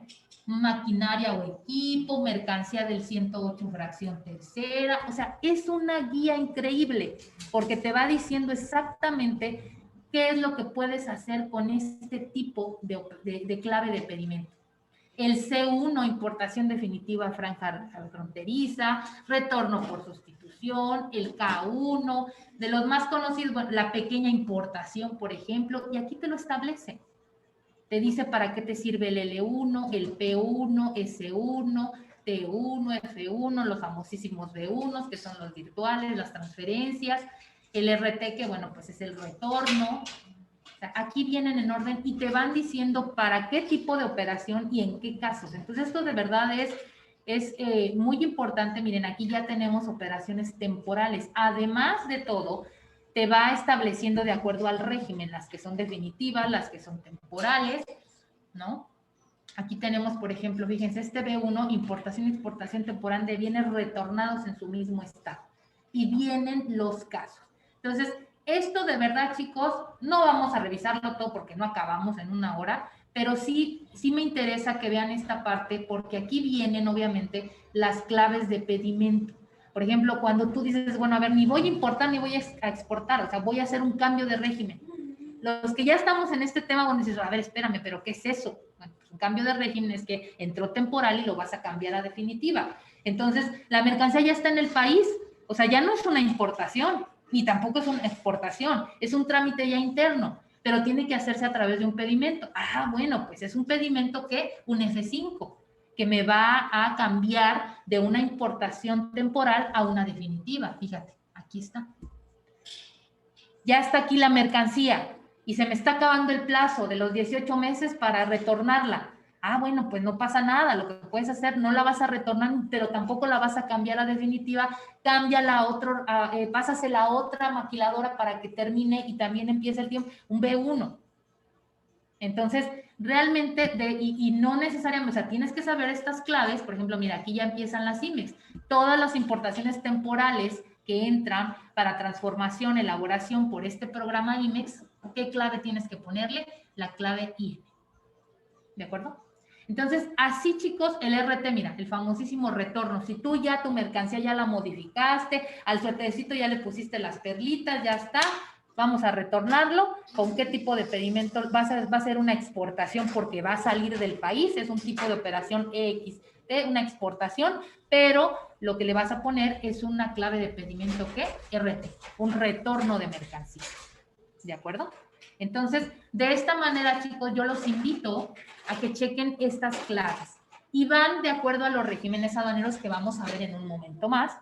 maquinaria o equipo, mercancía del 108 fracción tercera, o sea, es una guía increíble porque te va diciendo exactamente qué es lo que puedes hacer con este tipo de clave de pedimento. El C1, importación definitiva franja fronteriza, retorno por sustitución, el K1, de los más conocidos, bueno, la pequeña importación, por ejemplo, y aquí te lo establece. Te dice para qué te sirve el L1, el P1, S1, T1, F1, los famosísimos B1, que son los virtuales, las transferencias, el RT, que bueno, pues es el retorno. O sea, aquí vienen en orden y te van diciendo para qué tipo de operación y en qué casos. Entonces, esto de verdad es muy importante. Miren, aquí ya tenemos operaciones temporales. Además de todo, te va estableciendo de acuerdo al régimen, las que son definitivas, las que son temporales, ¿no? Aquí tenemos, por ejemplo, fíjense, este B1, importación y exportación temporal de bienes retornados en su mismo estado. Y vienen los casos. Entonces, esto de verdad, chicos, no vamos a revisarlo todo porque no acabamos en una hora, pero sí me interesa que vean esta parte porque aquí vienen, obviamente, las claves de pedimento. Por ejemplo, cuando tú dices, bueno, a ver, ni voy a importar ni voy a exportar, o sea, voy a hacer un cambio de régimen. Los que ya estamos en este tema, cuando dices, a ver, espérame, pero ¿qué es eso? Bueno, pues un cambio de régimen es que entró temporal y lo vas a cambiar a definitiva. Entonces, la mercancía ya está en el país, o sea, ya no es una importación, ni tampoco es una exportación, es un trámite ya interno, pero tiene que hacerse a través de un pedimento. Ah, bueno, pues es un pedimento que un F5, que me va a cambiar de una importación temporal a una definitiva. Fíjate, aquí está. Ya está aquí la mercancía y se me está acabando el plazo de los 18 meses para retornarla. Ah, bueno, pues no pasa nada, lo que puedes hacer, no la vas a retornar, pero tampoco la vas a cambiar a definitiva, cámbiala a otro, pásasela a otra maquiladora para que termine y también empiece el tiempo, un B1. Entonces, realmente, y no necesariamente, o sea, tienes que saber estas claves, por ejemplo, mira, aquí ya empiezan las IMEX, todas las importaciones temporales que entran para transformación, elaboración por este programa IMEX, ¿qué clave tienes que ponerle? La clave IN. ¿De acuerdo? Entonces, así, chicos, el RT, mira, el famosísimo retorno. Si tú ya tu mercancía ya la modificaste, al suertecito ya le pusiste las perlitas, ya está, vamos a retornarlo. ¿Con qué tipo de pedimento? Va a ser una exportación porque va a salir del país, es un tipo de operación EXT, una exportación, pero lo que le vas a poner es una clave de pedimento, ¿qué? RT, un retorno de mercancía. ¿De acuerdo? Entonces, de esta manera, chicos, yo los invito a que chequen estas claves y van de acuerdo a los regímenes aduaneros que vamos a ver en un momento más.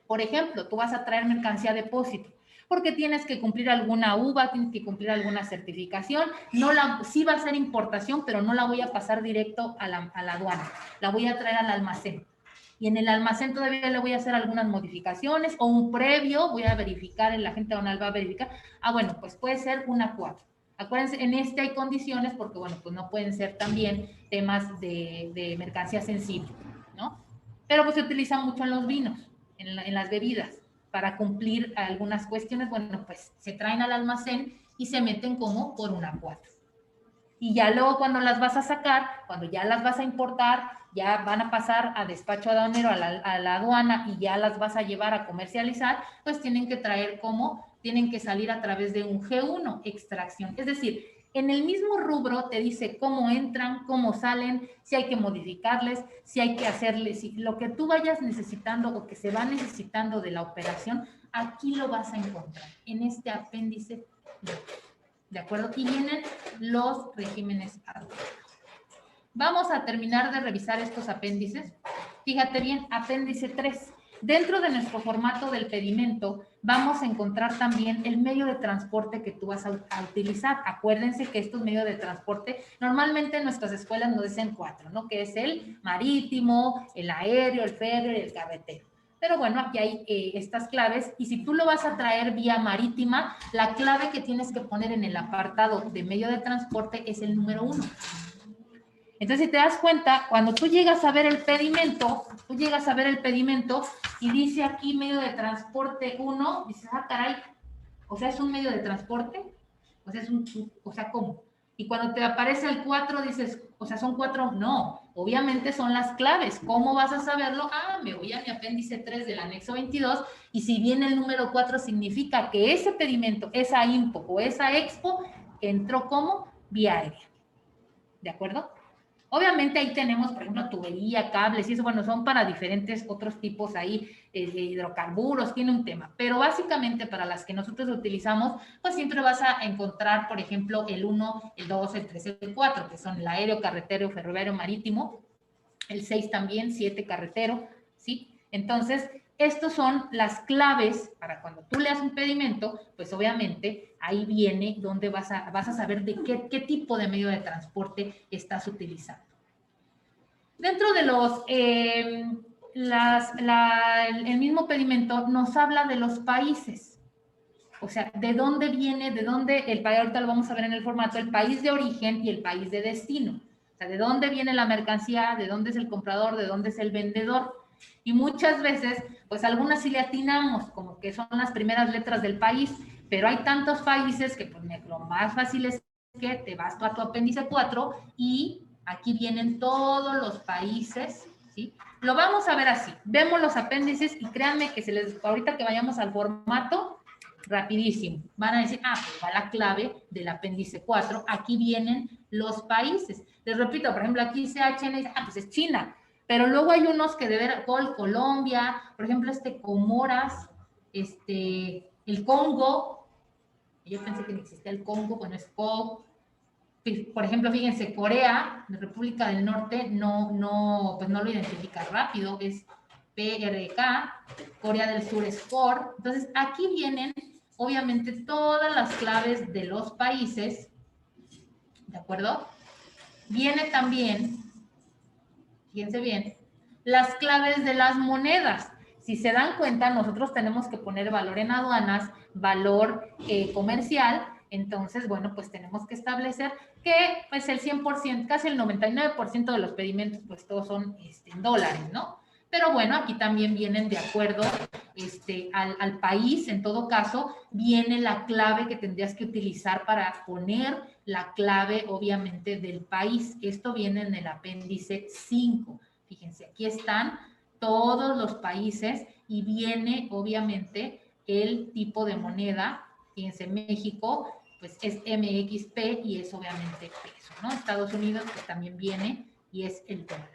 Por ejemplo, tú vas a traer mercancía a depósito porque tienes que cumplir alguna UVA, tienes que cumplir alguna certificación. Sí va a ser importación, pero no la voy a pasar directo a la aduana, la voy a traer al almacén. Y en el almacén todavía le voy a hacer algunas modificaciones o un previo, voy a verificar, el agente aduanal va a verificar. Bueno, pues puede ser una 4. Acuérdense, en este hay condiciones porque, bueno, pues no pueden ser también temas de mercancía sensible, ¿no? Pero pues se utiliza mucho en los vinos, en las bebidas, para cumplir algunas cuestiones, bueno, pues se traen al almacén y se meten como por una 4. Y ya luego cuando las vas a sacar, cuando ya las vas a importar, ya van a pasar a despacho aduanero, a la aduana y ya las vas a llevar a comercializar, pues tienen que traer tienen que salir a través de un G1, extracción. Es decir, en el mismo rubro te dice cómo entran, cómo salen, si hay que modificarles, si hay que hacerles, si lo que tú vayas necesitando o que se va necesitando de la operación, aquí lo vas a encontrar, en este apéndice. ¿De acuerdo? Y vienen los regímenes aduaneros. Vamos a terminar de revisar estos apéndices. Fíjate bien, apéndice 3. Dentro de nuestro formato del pedimento vamos a encontrar también el medio de transporte que tú vas a utilizar. Acuérdense que estos medios de transporte, normalmente en nuestras escuelas nos dicen 4, ¿no? Que es el marítimo, el aéreo, el férreo y el carretero. Pero bueno, aquí hay estas claves y si tú lo vas a traer vía marítima, la clave que tienes que poner en el apartado de medio de transporte es el número 1. Entonces, si te das cuenta, cuando tú llegas a ver el pedimento, y dice aquí medio de transporte 1, dices, caray, o sea, es un medio de transporte, o sea, ¿cómo? Y cuando te aparece el 4, dices, o sea, son 4, no, obviamente son las claves. ¿Cómo vas a saberlo? Me voy a mi apéndice 3 del anexo 22, y si viene el número 4, significa que ese pedimento, esa IMPO o esa EXPO, entró como vía aérea. ¿De acuerdo? Obviamente ahí tenemos, por ejemplo, tubería, cables y eso, bueno, son para diferentes otros tipos ahí de hidrocarburos, tiene un tema. Pero básicamente para las que nosotros utilizamos, pues siempre vas a encontrar, por ejemplo, el 1, el 2, el 3, el 4, que son el aéreo, carretero, ferroviario, marítimo. El 6 también, 7 carretero, ¿sí? Entonces, estos son las claves para cuando tú leas un pedimento, pues obviamente ahí viene donde vas a saber de qué tipo de medio de transporte estás utilizando. Dentro de el mismo pedimento nos habla de los países. O sea, de dónde viene, el país, ahorita lo vamos a ver en el formato, el país de origen y el país de destino. O sea, de dónde viene la mercancía, de dónde es el comprador, de dónde es el vendedor. Y muchas veces, pues algunas sí le atinamos, como que son las primeras letras del país, pero hay tantos países que pues lo más fácil es que te vas a tu apéndice 4 y aquí vienen todos los países, ¿sí? Lo vamos a ver así. Vemos los apéndices y créanme que ahorita que vayamos al formato, rapidísimo. Van a decir, pues va la clave del apéndice 4. Aquí vienen los países. Les repito, por ejemplo, aquí CHN, pues es China. Pero luego hay unos que de ver, Colombia, por ejemplo, Comoras, el Congo. Yo pensé que no existía el Congo, bueno, es COG. Por ejemplo, fíjense, Corea, República del Norte, pues no lo identifica rápido, es PRK, Corea del Sur es COR. Entonces, aquí vienen, obviamente, todas las claves de los países, ¿de acuerdo? Viene también, fíjense bien, las claves de las monedas. Si se dan cuenta, nosotros tenemos que poner valor en aduanas, valor comercial. Entonces, bueno, pues tenemos que establecer que pues el 100%, casi el 99% de los pedimentos, pues todos son en dólares, ¿no? Pero bueno, aquí también vienen de acuerdo al país. En todo caso, viene la clave que tendrías que utilizar para poner la clave, obviamente, del país. Esto viene en el apéndice 5. Fíjense, aquí están todos los países y viene, obviamente, el tipo de moneda. Fíjense, México, pues es MXP y es obviamente peso, ¿no? Estados Unidos, pues también viene y es el dólar.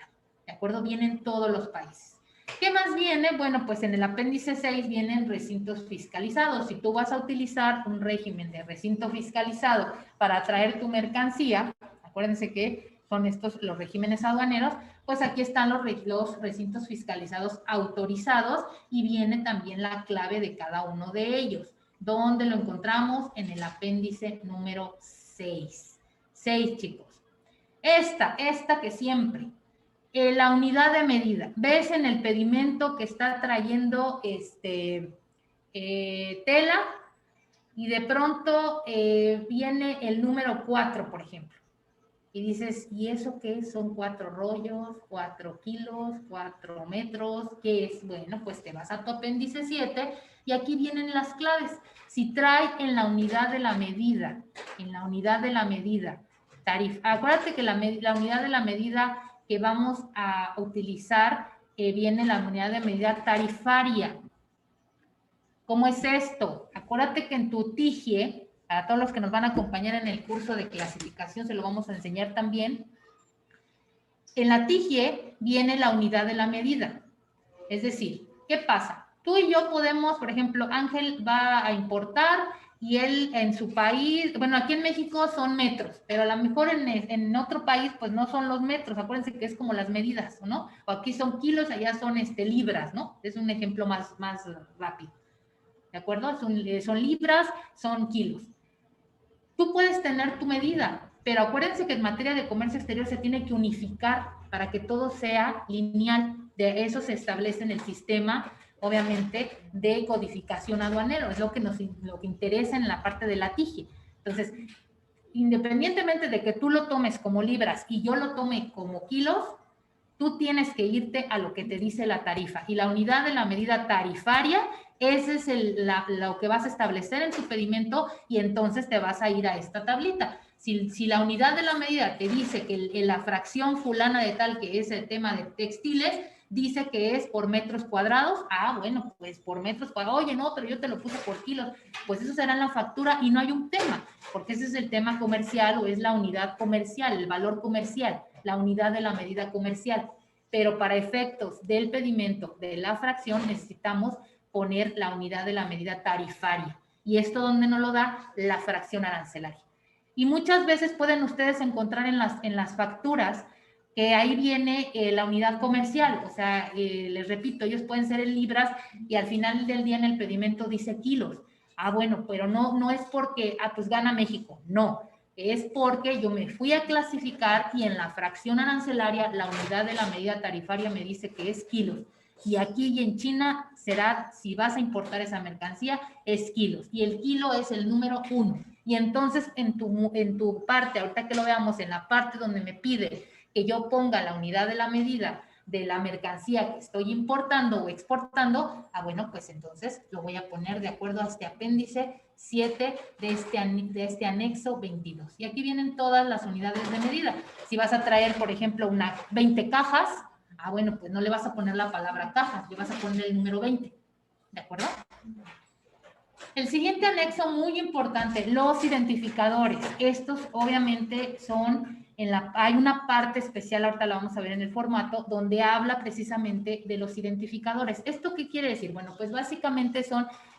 ¿De acuerdo? Vienen todos los países. ¿Qué más viene? Bueno, pues en el apéndice 6 vienen recintos fiscalizados. Si tú vas a utilizar un régimen de recinto fiscalizado para traer tu mercancía, acuérdense que son estos los regímenes aduaneros, pues aquí están los recintos fiscalizados autorizados y viene también la clave de cada uno de ellos. ¿Dónde lo encontramos? En el apéndice número 6. 6, chicos. Esta que siempre, la unidad de medida. ¿Ves en el pedimento que está trayendo tela? Y de pronto viene el número 4, por ejemplo. Y dices, ¿y eso qué? ¿Son 4 rollos, 4 kilos, 4 metros? ¿Qué es? Bueno, pues te vas a tu apéndice 7 y aquí vienen las claves. Si trae en la unidad de la medida, acuérdate que la unidad de la medida que vamos a utilizar viene la unidad de medida tarifaria. ¿Cómo es esto? Acuérdate que en tu TIGIE, a todos los que nos van a acompañar en el curso de clasificación, se lo vamos a enseñar también. En la TIGIE viene la unidad de la medida. Es decir, ¿qué pasa? Tú y yo podemos, por ejemplo, Ángel va a importar y él en su país, bueno, aquí en México son metros, pero a lo mejor en otro país pues no son los metros, acuérdense que es como las medidas, ¿no? O aquí son kilos, allá son libras, ¿no? Es un ejemplo más rápido. ¿De acuerdo? Son libras, son kilos. Tú puedes tener tu medida, pero acuérdense que en materia de comercio exterior se tiene que unificar para que todo sea lineal. De eso se establece en el sistema, obviamente, de codificación aduanero. Es lo que interesa en la parte de la TIGIE. Entonces, independientemente de que tú lo tomes como libras y yo lo tome como kilos, tú tienes que irte a lo que te dice la tarifa. Y la unidad de la medida tarifaria, ese es lo que vas a establecer en tu pedimento y entonces te vas a ir a esta tablita. Si la unidad de la medida te dice que la fracción fulana de tal, que es el tema de textiles, dice que es por metros cuadrados, bueno, pues por metros cuadrados, oye, no, pero yo te lo puse por kilos, pues eso será en la factura y no hay un tema, porque ese es el tema comercial o es la unidad comercial, el valor comercial, la unidad de la medida comercial. Pero para efectos del pedimento de la fracción necesitamos poner la unidad de la medida tarifaria. ¿Y esto dónde nos lo da? La fracción arancelaria. Y muchas veces pueden ustedes encontrar en las facturas que ahí viene la unidad comercial. O sea, les repito, ellos pueden ser en libras y al final del día en el pedimento dice kilos. Bueno, pero no es porque, pues gana México. No, es porque yo me fui a clasificar y en la fracción arancelaria la unidad de la medida tarifaria me dice que es kilos. Y aquí y en China será, si vas a importar esa mercancía, es kilos. Y el kilo es el número 1. Y entonces en tu parte, ahorita que lo veamos, en la parte donde me pide que yo ponga la unidad de la medida de la mercancía que estoy importando o exportando, bueno, pues entonces lo voy a poner de acuerdo a este apéndice 7 de este anexo 22. Y aquí vienen todas las unidades de medida. Si vas a traer, por ejemplo, 20 cajas, bueno, pues no le vas a poner la palabra cajas, le vas a poner el número 20. ¿De acuerdo? El siguiente anexo muy importante, los identificadores. Estos obviamente son, hay una parte especial, ahorita la vamos a ver en el formato, donde habla precisamente de los identificadores. ¿Esto qué quiere decir? Bueno, pues básicamente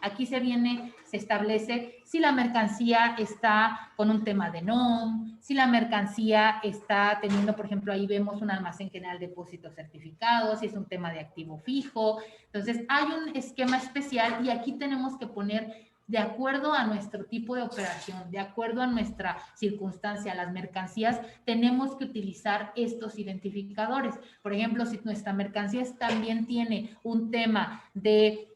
aquí se establece si la mercancía está con un tema de NOM, si la mercancía está teniendo, por ejemplo, ahí vemos un almacén general de depósitos certificados, si es un tema de activo fijo. Entonces, hay un esquema especial y aquí tenemos que poner de acuerdo a nuestro tipo de operación, de acuerdo a nuestra circunstancia, las mercancías, tenemos que utilizar estos identificadores. Por ejemplo, si nuestra mercancía también tiene un tema de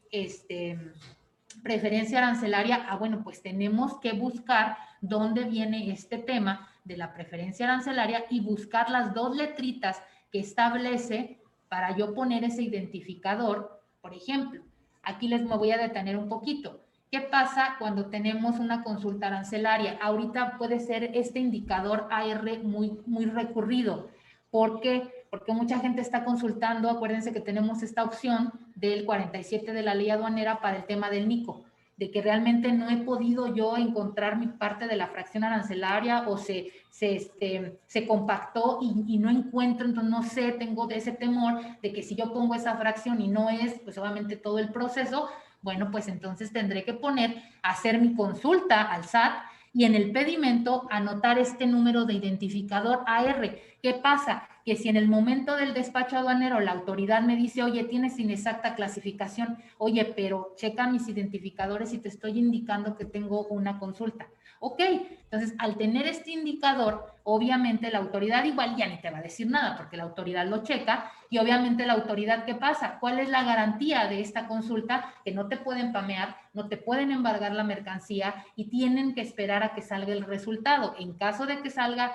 preferencia arancelaria, bueno, pues tenemos que buscar dónde viene este tema de la preferencia arancelaria y buscar las dos letritas que establece para yo poner ese identificador, por ejemplo, aquí me voy a detener un poquito. ¿Qué pasa cuando tenemos una consulta arancelaria? Ahorita puede ser este indicador AR muy recurrido. ¿Por qué? Porque mucha gente está consultando, acuérdense que tenemos esta opción del 47 de la ley aduanera para el tema del NICO, de que realmente no he podido yo encontrar mi parte de la fracción arancelaria o se compactó y no encuentro, entonces no sé, tengo ese temor de que si yo pongo esa fracción y no es, pues obviamente todo el proceso, bueno, pues entonces tendré que hacer mi consulta al SAT y en el pedimento anotar este número de identificador AR. ¿Qué pasa? Que si en el momento del despacho aduanero la autoridad me dice, oye, tienes inexacta clasificación, oye, pero checa mis identificadores y te estoy indicando que tengo una consulta. Ok, entonces al tener este indicador, obviamente la autoridad igual ya ni te va a decir nada porque la autoridad lo checa y obviamente la autoridad, ¿qué pasa? ¿Cuál es la garantía de esta consulta? Que no te pueden pamear, no te pueden embargar la mercancía y tienen que esperar a que salga el resultado. En caso de que salga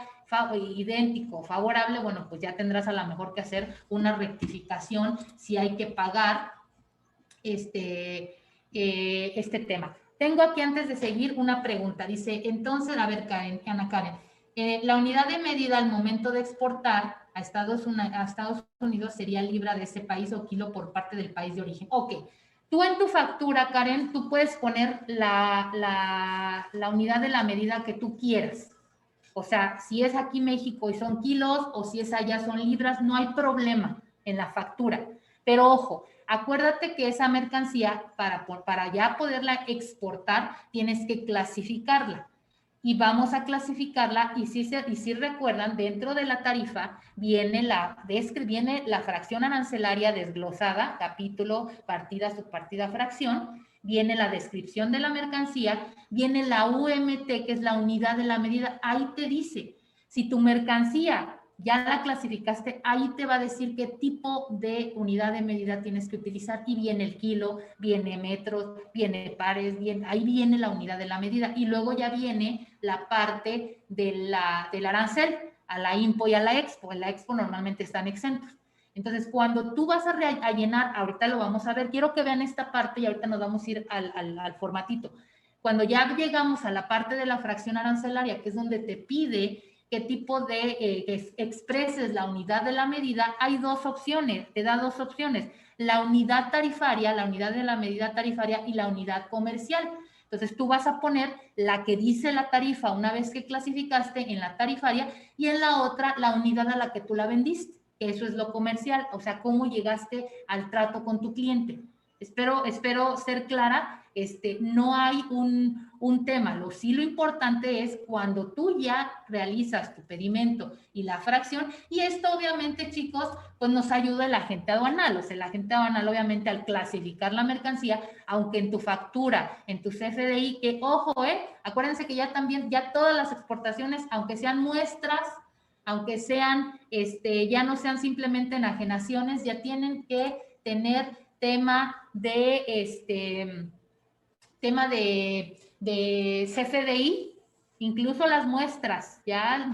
idéntico, favorable, bueno, pues ya tendrás a lo mejor que hacer una rectificación si hay que pagar este tema. Tengo aquí antes de seguir una pregunta. Dice, entonces, a ver, Ana Karen, la unidad de medida al momento de exportar a Estados Unidos sería libra de ese país o kilo por parte del país de origen. Ok. Tú en tu factura, Karen, tú puedes poner la unidad de la medida que tú quieras. O sea, si es aquí México y son kilos o si es allá son libras, no hay problema en la factura. Pero ojo, acuérdate que esa mercancía, para ya poderla exportar, tienes que clasificarla. Y vamos a clasificarla y si recuerdan, dentro de la tarifa viene la fracción arancelaria desglosada, capítulo, partida, subpartida, fracción, viene la descripción de la mercancía, viene la UMT, que es la unidad de la medida. Ahí te dice, si tu mercancía ya la clasificaste, ahí te va a decir qué tipo de unidad de medida tienes que utilizar y viene el kilo, viene metros, viene pares, ahí viene la unidad de la medida y luego ya viene la parte del arancel a la IMPO y a la EXPO. En la EXPO normalmente están exentos. Entonces, cuando tú vas a llenar, ahorita lo vamos a ver, quiero que vean esta parte y ahorita nos vamos a ir al formatito. Cuando ya llegamos a la parte de la fracción arancelaria, que es donde te pide qué tipo de expreses la unidad de la medida, hay dos opciones, te da dos opciones, la unidad tarifaria, la unidad de la medida tarifaria y la unidad comercial. Entonces tú vas a poner la que dice la tarifa una vez que clasificaste en la tarifaria y en la otra la unidad a la que tú la vendiste, que eso es lo comercial, o sea, cómo llegaste al trato con tu cliente. Espero ser clara. No hay un tema. Lo importante es cuando tú ya realizas tu pedimento y la fracción, y esto obviamente, chicos, pues nos ayuda el agente aduanal. O sea, el agente aduanal obviamente al clasificar la mercancía, aunque en tu factura, en tu CFDI, que ojo, acuérdense que ya también, ya todas las exportaciones, aunque sean muestras, aunque sean, ya no sean simplemente enajenaciones, ya tienen que tener tema de CFDI, incluso las muestras, ya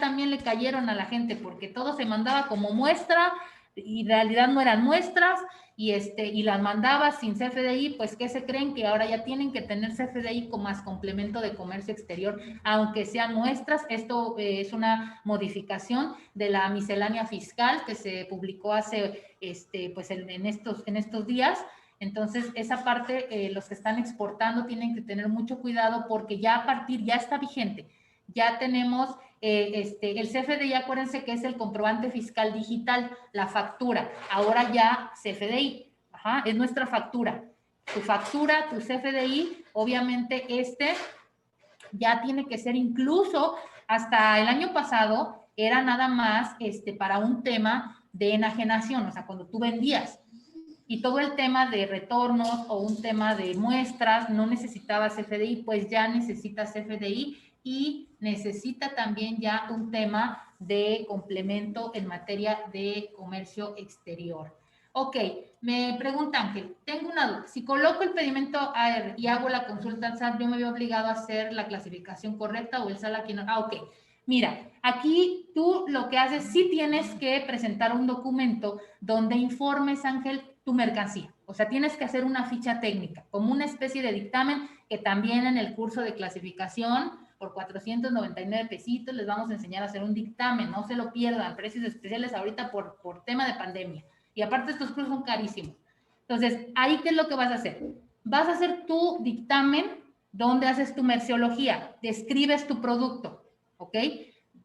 también le cayeron a la gente porque todo se mandaba como muestra y en realidad no eran muestras y las mandaba sin CFDI, pues ¿qué se creen? Que ahora ya tienen que tener CFDI como más complemento de comercio exterior, aunque sean muestras. Esto es una modificación de la miscelánea fiscal que se publicó hace, pues en estos días. Entonces, esa parte, los que están exportando tienen que tener mucho cuidado porque ya está vigente. Ya tenemos el CFDI, acuérdense que es el comprobante fiscal digital, la factura. Ahora ya CFDI, es nuestra factura. Tu factura, tu CFDI, obviamente ya tiene que ser incluso hasta el año pasado, era nada más para un tema de enajenación, o sea, cuando tú vendías. Y todo el tema de retornos o un tema de muestras no necesitaba CFDI, pues ya necesita CFDI y necesita también ya un tema de complemento en materia de comercio exterior. Ok, me pregunta Ángel, tengo una duda. Si coloco el pedimento AR y hago la consulta al SAT, ¿yo me veo obligado a hacer la clasificación correcta o el SAT aquí no? Ok, Mira, aquí tú lo que haces, sí tienes que presentar un documento donde informes, Ángel, tu mercancía. O sea, tienes que hacer una ficha técnica, como una especie de dictamen que también en el curso de clasificación, por 499 pesitos, les vamos a enseñar a hacer un dictamen. No se lo pierdan, precios especiales ahorita por tema de pandemia. Y aparte estos cursos son carísimos. Entonces, ahí, ¿qué es lo que vas a hacer? Vas a hacer tu dictamen donde haces tu merciología, describes tu producto, ¿ok?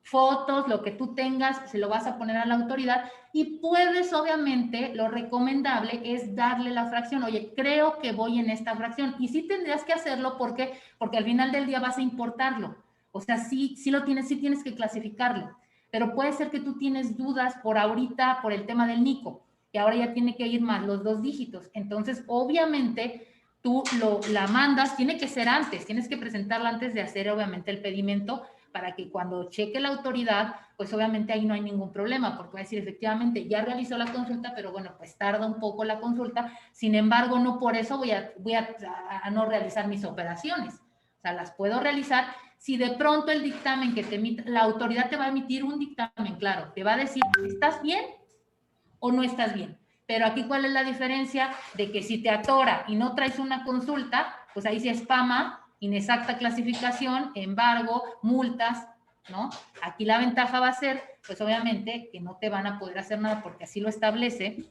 Fotos, lo que tú tengas, se lo vas a poner a la autoridad y puedes, obviamente, lo recomendable es darle la fracción. Oye, creo que voy en esta fracción. Y sí tendrías que hacerlo porque al final del día vas a importarlo. O sea, sí tienes que clasificarlo. Pero puede ser que tú tienes dudas por ahorita, por el tema del NICO, que ahora ya tiene que ir más los 2 dígitos. Entonces, obviamente, tú la mandas, tiene que ser antes, tienes que presentarla antes de hacer, obviamente, el pedimento, para que cuando cheque la autoridad, pues obviamente ahí no hay ningún problema, porque va a decir, efectivamente, ya realizó la consulta, pero bueno, pues tarda un poco la consulta, sin embargo, no por eso voy a no realizar mis operaciones. O sea, las puedo realizar. Si de pronto el dictamen que te emite, la autoridad te va a emitir un dictamen, claro, te va a decir, ¿estás bien o no estás bien? Pero aquí, ¿cuál es la diferencia? De que si te atora y no traes una consulta, pues ahí se spama, inexacta clasificación, embargo, multas, ¿no? Aquí la ventaja va a ser, pues obviamente, que no te van a poder hacer nada porque así lo establece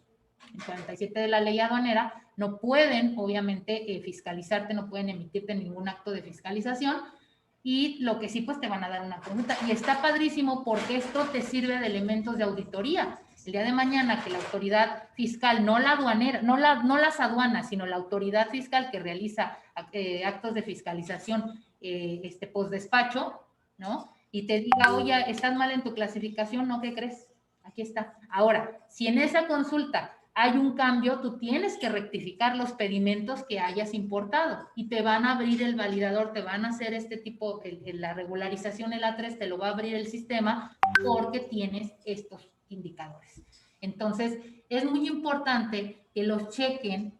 el 47 de la ley aduanera. No pueden, obviamente, fiscalizarte, no pueden emitirte ningún acto de fiscalización. Y lo que sí, pues te van a dar una consulta. Y está padrísimo porque esto te sirve de elementos de auditoría. El día de mañana que la autoridad fiscal, no la aduanera, no las aduanas, sino la autoridad fiscal que realiza actos de fiscalización post despacho, ¿no? Y te diga, oye, estás mal en tu clasificación, ¿no? ¿Qué crees? Aquí está. Ahora, si en esa consulta hay un cambio, tú tienes que rectificar los pedimentos que hayas importado y te van a abrir el validador, te van a hacer este tipo, la regularización, el A3, te lo va a abrir el sistema porque tienes estos indicadores. Entonces, es muy importante que los chequen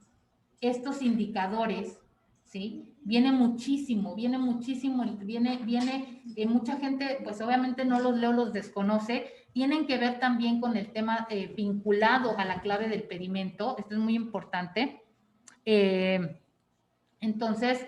estos indicadores, ¿sí? Viene muchísimo, mucha gente, pues obviamente no los leo, los desconoce, tienen que ver también con el tema vinculado a la clave del pedimento, esto es muy importante. Entonces,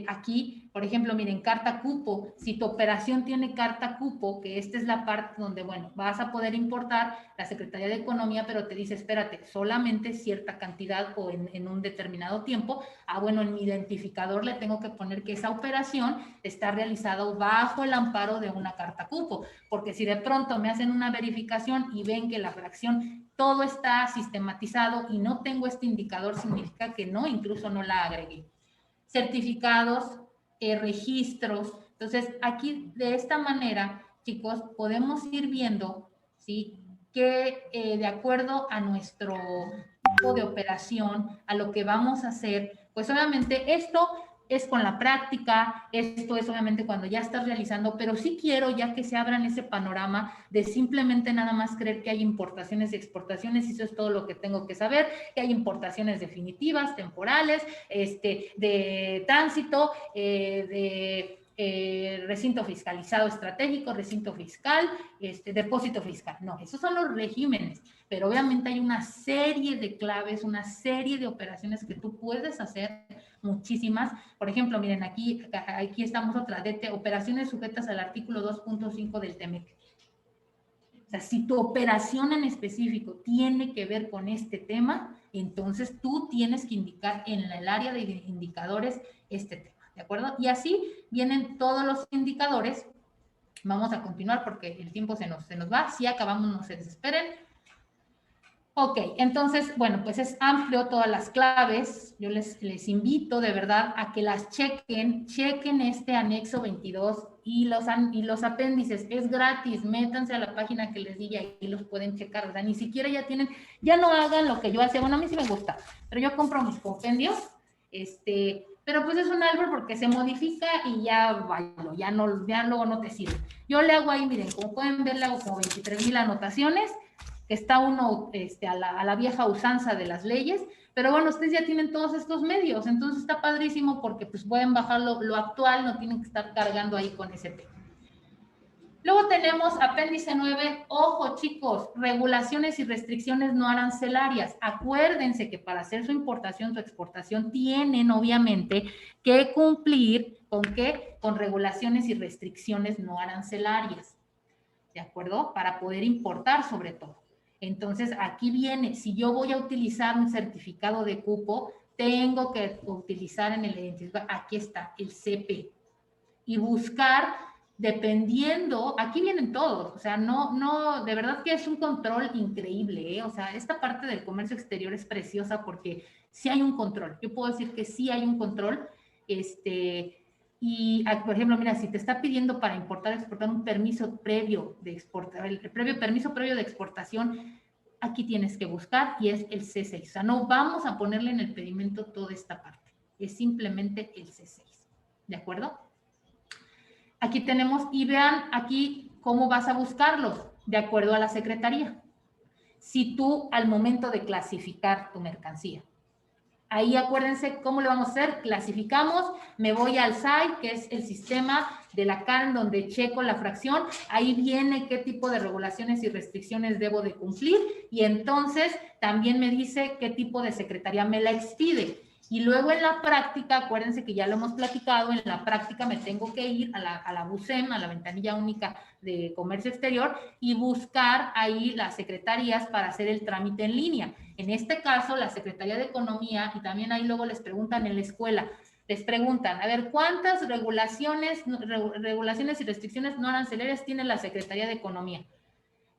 aquí, por ejemplo, miren, carta cupo, si tu operación tiene carta cupo, que esta es la parte donde, bueno, vas a poder importar la Secretaría de Economía, pero te dice, espérate, solamente cierta cantidad o en un determinado tiempo. Bueno, en mi identificador le tengo que poner que esa operación está realizada bajo el amparo de una carta cupo, porque si de pronto me hacen una verificación y ven que la fracción todo está sistematizado y no tengo este indicador, significa que no, incluso no la agregué. Certificados, registros. Entonces, aquí de esta manera, chicos, podemos ir viendo, ¿sí? Que de acuerdo a nuestro tipo de operación, a lo que vamos a hacer, pues obviamente esto es con la práctica, esto es obviamente cuando ya estás realizando, pero sí quiero ya que se abran ese panorama de simplemente nada más creer que hay importaciones y exportaciones, y eso es todo lo que tengo que saber, que hay importaciones definitivas, temporales, de tránsito, recinto fiscalizado estratégico, recinto fiscal, depósito fiscal. No, esos son los regímenes, pero obviamente hay una serie de claves, una serie de operaciones que tú puedes hacer, muchísimas. Por ejemplo, miren, aquí estamos otra, de operaciones sujetas al artículo 2.5 del TEMEC. O sea, si tu operación en específico tiene que ver con este tema, entonces tú tienes que indicar en el área de indicadores este tema, ¿de acuerdo? Y así vienen todos los indicadores. Vamos a continuar porque el tiempo se nos va. Si acabamos, no se desesperen. Ok, entonces, bueno, pues es amplio todas las claves. Yo les invito de verdad a que las chequen este anexo 22 y los apéndices. Es gratis, métanse a la página que les di y ahí los pueden checar. O sea, ni siquiera ya no hagan lo que yo hacía. Bueno, a mí sí me gusta, pero yo compro mis compendios, pero pues es un álbum porque se modifica y ya bailo, ya luego no te sirve. Yo le hago ahí, miren, como pueden ver, le hago como 23,000 anotaciones, que está uno a la vieja usanza de las leyes, pero bueno, ustedes ya tienen todos estos medios, entonces está padrísimo porque pues pueden bajar lo actual, no tienen que estar cargando ahí con ese tema. Luego tenemos apéndice 9, ojo chicos, regulaciones y restricciones no arancelarias. Acuérdense que para hacer su importación, su exportación, tienen obviamente que cumplir ¿con qué? Con regulaciones y restricciones no arancelarias, ¿de acuerdo? Para poder importar sobre todo. Entonces aquí viene, si yo voy a utilizar un certificado de cupo, tengo que utilizar en el identificador, aquí está, el CP, y buscar dependiendo, aquí vienen todos, o sea, no, de verdad que es un control increíble, ¿eh? O sea, esta parte del comercio exterior es preciosa porque sí hay un control, yo puedo decir que sí hay un control, y, por ejemplo, mira, si te está pidiendo para importar, exportar un permiso previo de exportar, el permiso previo de exportación, aquí tienes que buscar y es el C6, o sea, no vamos a ponerle en el pedimento toda esta parte, es simplemente el C6, ¿de acuerdo? Aquí tenemos, y vean aquí cómo vas a buscarlos, de acuerdo a la secretaría. Si tú al momento de clasificar tu mercancía, ahí acuérdense cómo le vamos a hacer, clasificamos, me voy al SAI, que es el sistema de la CAN, donde checo la fracción, ahí viene qué tipo de regulaciones y restricciones debo de cumplir, y entonces también me dice qué tipo de secretaría me la expide. Y luego en la práctica, acuérdense que ya lo hemos platicado, en la práctica me tengo que ir a la BUSEM, a la Ventanilla Única de Comercio Exterior, y buscar ahí las secretarías para hacer el trámite en línea. En este caso, la Secretaría de Economía, y también ahí luego les preguntan en la escuela, les preguntan, a ver, ¿cuántas regulaciones y restricciones no arancelarias tiene la Secretaría de Economía?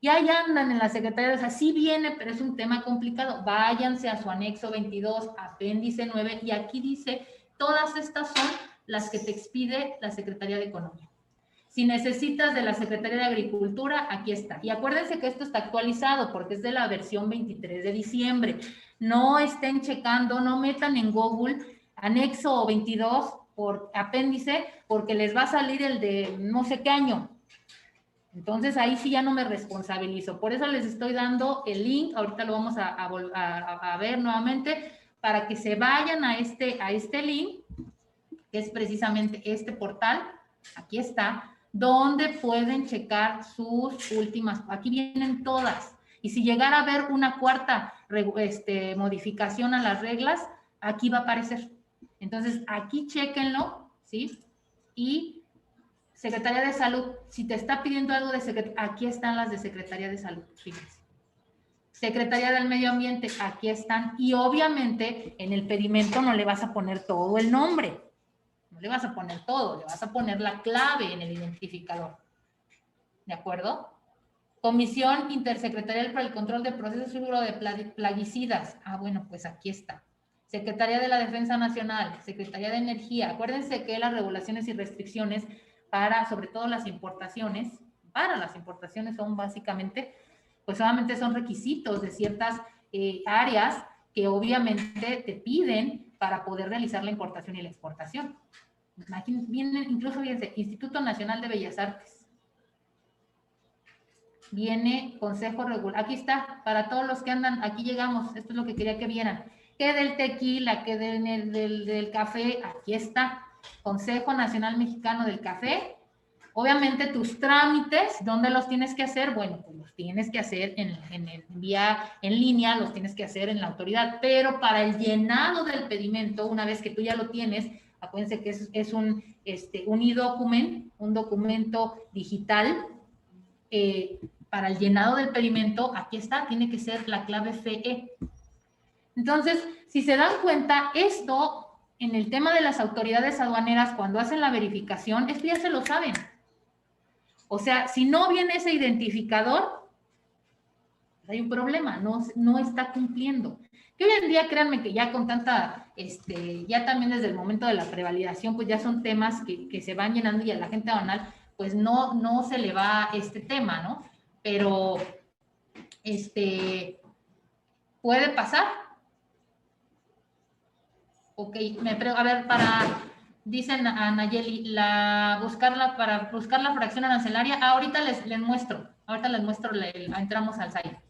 Y ahí andan en la Secretaría, o sea, sí viene, pero es un tema complicado. Váyanse a su anexo 22, apéndice 9, y aquí dice, todas estas son las que te expide la Secretaría de Economía. Si necesitas de la Secretaría de Agricultura, aquí está. Y acuérdense que esto está actualizado porque es de la versión 23 de diciembre. No estén checando, no metan en Google anexo 22 por apéndice porque les va a salir el de no sé qué año. Entonces ahí sí ya no me responsabilizo. Por eso les estoy dando el link, ahorita lo vamos a ver nuevamente, para que se vayan a este link, que es precisamente este portal, aquí está, donde pueden checar sus últimas, aquí vienen todas. Y si llegara a haber una cuarta modificación a las reglas, aquí va a aparecer. Entonces aquí chéquenlo, ¿sí? Y Secretaría de Salud, si te está pidiendo algo de Secretaría, aquí están las de Secretaría de Salud, fíjense. Secretaría del Medio Ambiente, aquí están. Y obviamente en el pedimento no le vas a poner todo el nombre, no le vas a poner todo, le vas a poner la clave en el identificador. ¿De acuerdo? Comisión Intersecretarial para el Control de Procesos Seguro de Plaguicidas. Ah, bueno, pues aquí está. Secretaría de la Defensa Nacional, Secretaría de Energía. Acuérdense que las regulaciones y restricciones para, sobre todo las importaciones, para las importaciones son básicamente, pues solamente son requisitos de ciertas áreas que obviamente te piden para poder realizar la importación y la exportación. Vienen, incluso, fíjense, Instituto Nacional de Bellas Artes. Viene Consejo Regular. Aquí está, para todos los que andan, aquí llegamos, esto es lo que quería que vieran. Que del tequila, que del café, aquí está. Consejo Nacional Mexicano del Café. Obviamente tus trámites, ¿dónde los tienes que hacer? Bueno, pues los tienes que hacer en vía en línea, los tienes que hacer en la autoridad, pero para el llenado del pedimento, una vez que tú ya lo tienes, acuérdense que es un e-document, un documento digital, para el llenado del pedimento, aquí está, tiene que ser la clave FE. Entonces, si se dan cuenta, esto en el tema de las autoridades aduaneras, cuando hacen la verificación, esto ya se lo saben. O sea, si no viene ese identificador, hay un problema, no está cumpliendo. Que hoy en día, créanme que ya con tanta, ya también desde el momento de la prevalidación, pues ya son temas que se van llenando y a la gente aduanal, pues no se le va este tema, ¿no? Pero, puede pasar. Ok, a ver, dicen a Nayeli, para buscar la fracción arancelaria, ahorita les muestro, entramos al site.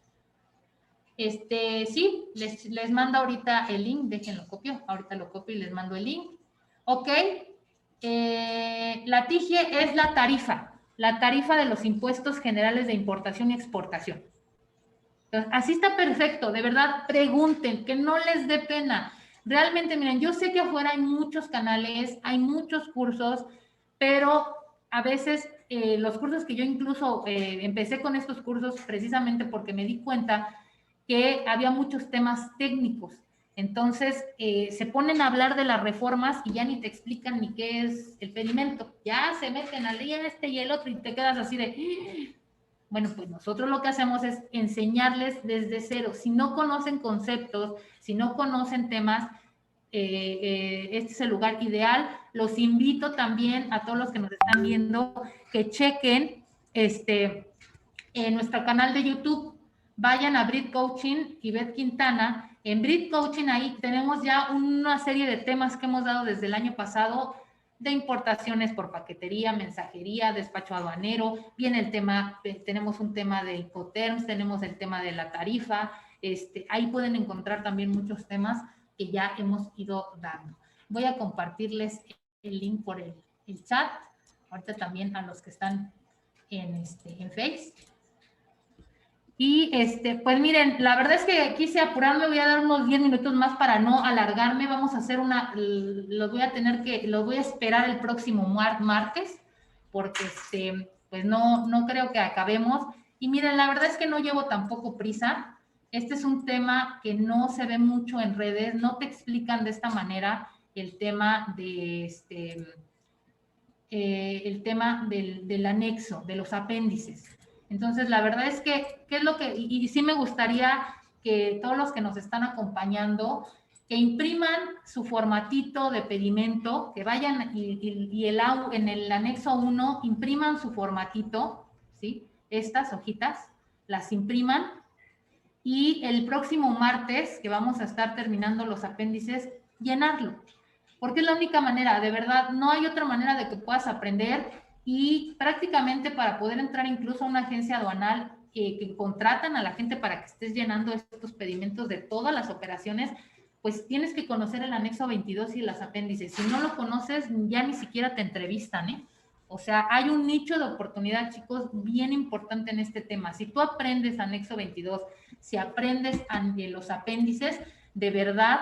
Sí, les mando ahorita el link, déjenlo copio, ahorita lo copio y les mando el link. Ok, la TIGIE es la tarifa, la tarifa de los impuestos generales de importación y exportación. Entonces, así está perfecto, de verdad, pregunten, que no les dé pena. Realmente, miren, yo sé que afuera hay muchos canales, hay muchos cursos, pero a veces los cursos que yo incluso empecé con estos cursos precisamente porque me di cuenta que había muchos temas técnicos. Entonces, se ponen a hablar de las reformas y ya ni te explican ni qué es el pedimento. Ya se meten al día este y el otro y te quedas así de... Bueno, pues nosotros lo que hacemos es enseñarles desde cero. Si no conocen conceptos, si no conocen temas, este es el lugar ideal. Los invito también a todos los que nos están viendo que chequen en nuestro canal de YouTube. Vayan a Brit Coaching y Beth Quintana. En Brit Coaching ahí tenemos ya una serie de temas que hemos dado desde el año pasado de importaciones por paquetería, mensajería, despacho aduanero. Viene el tema, tenemos un tema de Incoterms, tenemos el tema de la tarifa. Ahí pueden encontrar también muchos temas que ya hemos ido dando. Voy a compartirles el link por el chat. Ahorita también a los que están en Face. Y pues miren, la verdad es que quise apurarme, voy a dar unos 10 minutos más para no alargarme. Vamos a hacer los voy a esperar el próximo martes, porque pues no creo que acabemos. Y miren, la verdad es que no llevo tampoco prisa. Este es un tema que no se ve mucho en redes, no te explican de esta manera el tema de el tema del anexo, de los apéndices. Entonces, la verdad es que, ¿qué es lo que? Y sí me gustaría que todos los que nos están acompañando, que impriman su formatito de pedimento, que vayan en el anexo 1, impriman su formatito, ¿sí? Estas hojitas, las impriman, y el próximo martes, que vamos a estar terminando los apéndices, llenarlo. Porque es la única manera, de verdad, no hay otra manera de que puedas aprender y prácticamente para poder entrar incluso a una agencia aduanal que contratan a la gente para que estés llenando estos pedimentos de todas las operaciones, pues tienes que conocer el anexo 22 y las apéndices. Si no lo conoces, ya ni siquiera te entrevistan, ¿eh? O sea, hay un nicho de oportunidad, chicos, bien importante en este tema. Si tú aprendes anexo 22, si aprendes los apéndices, de verdad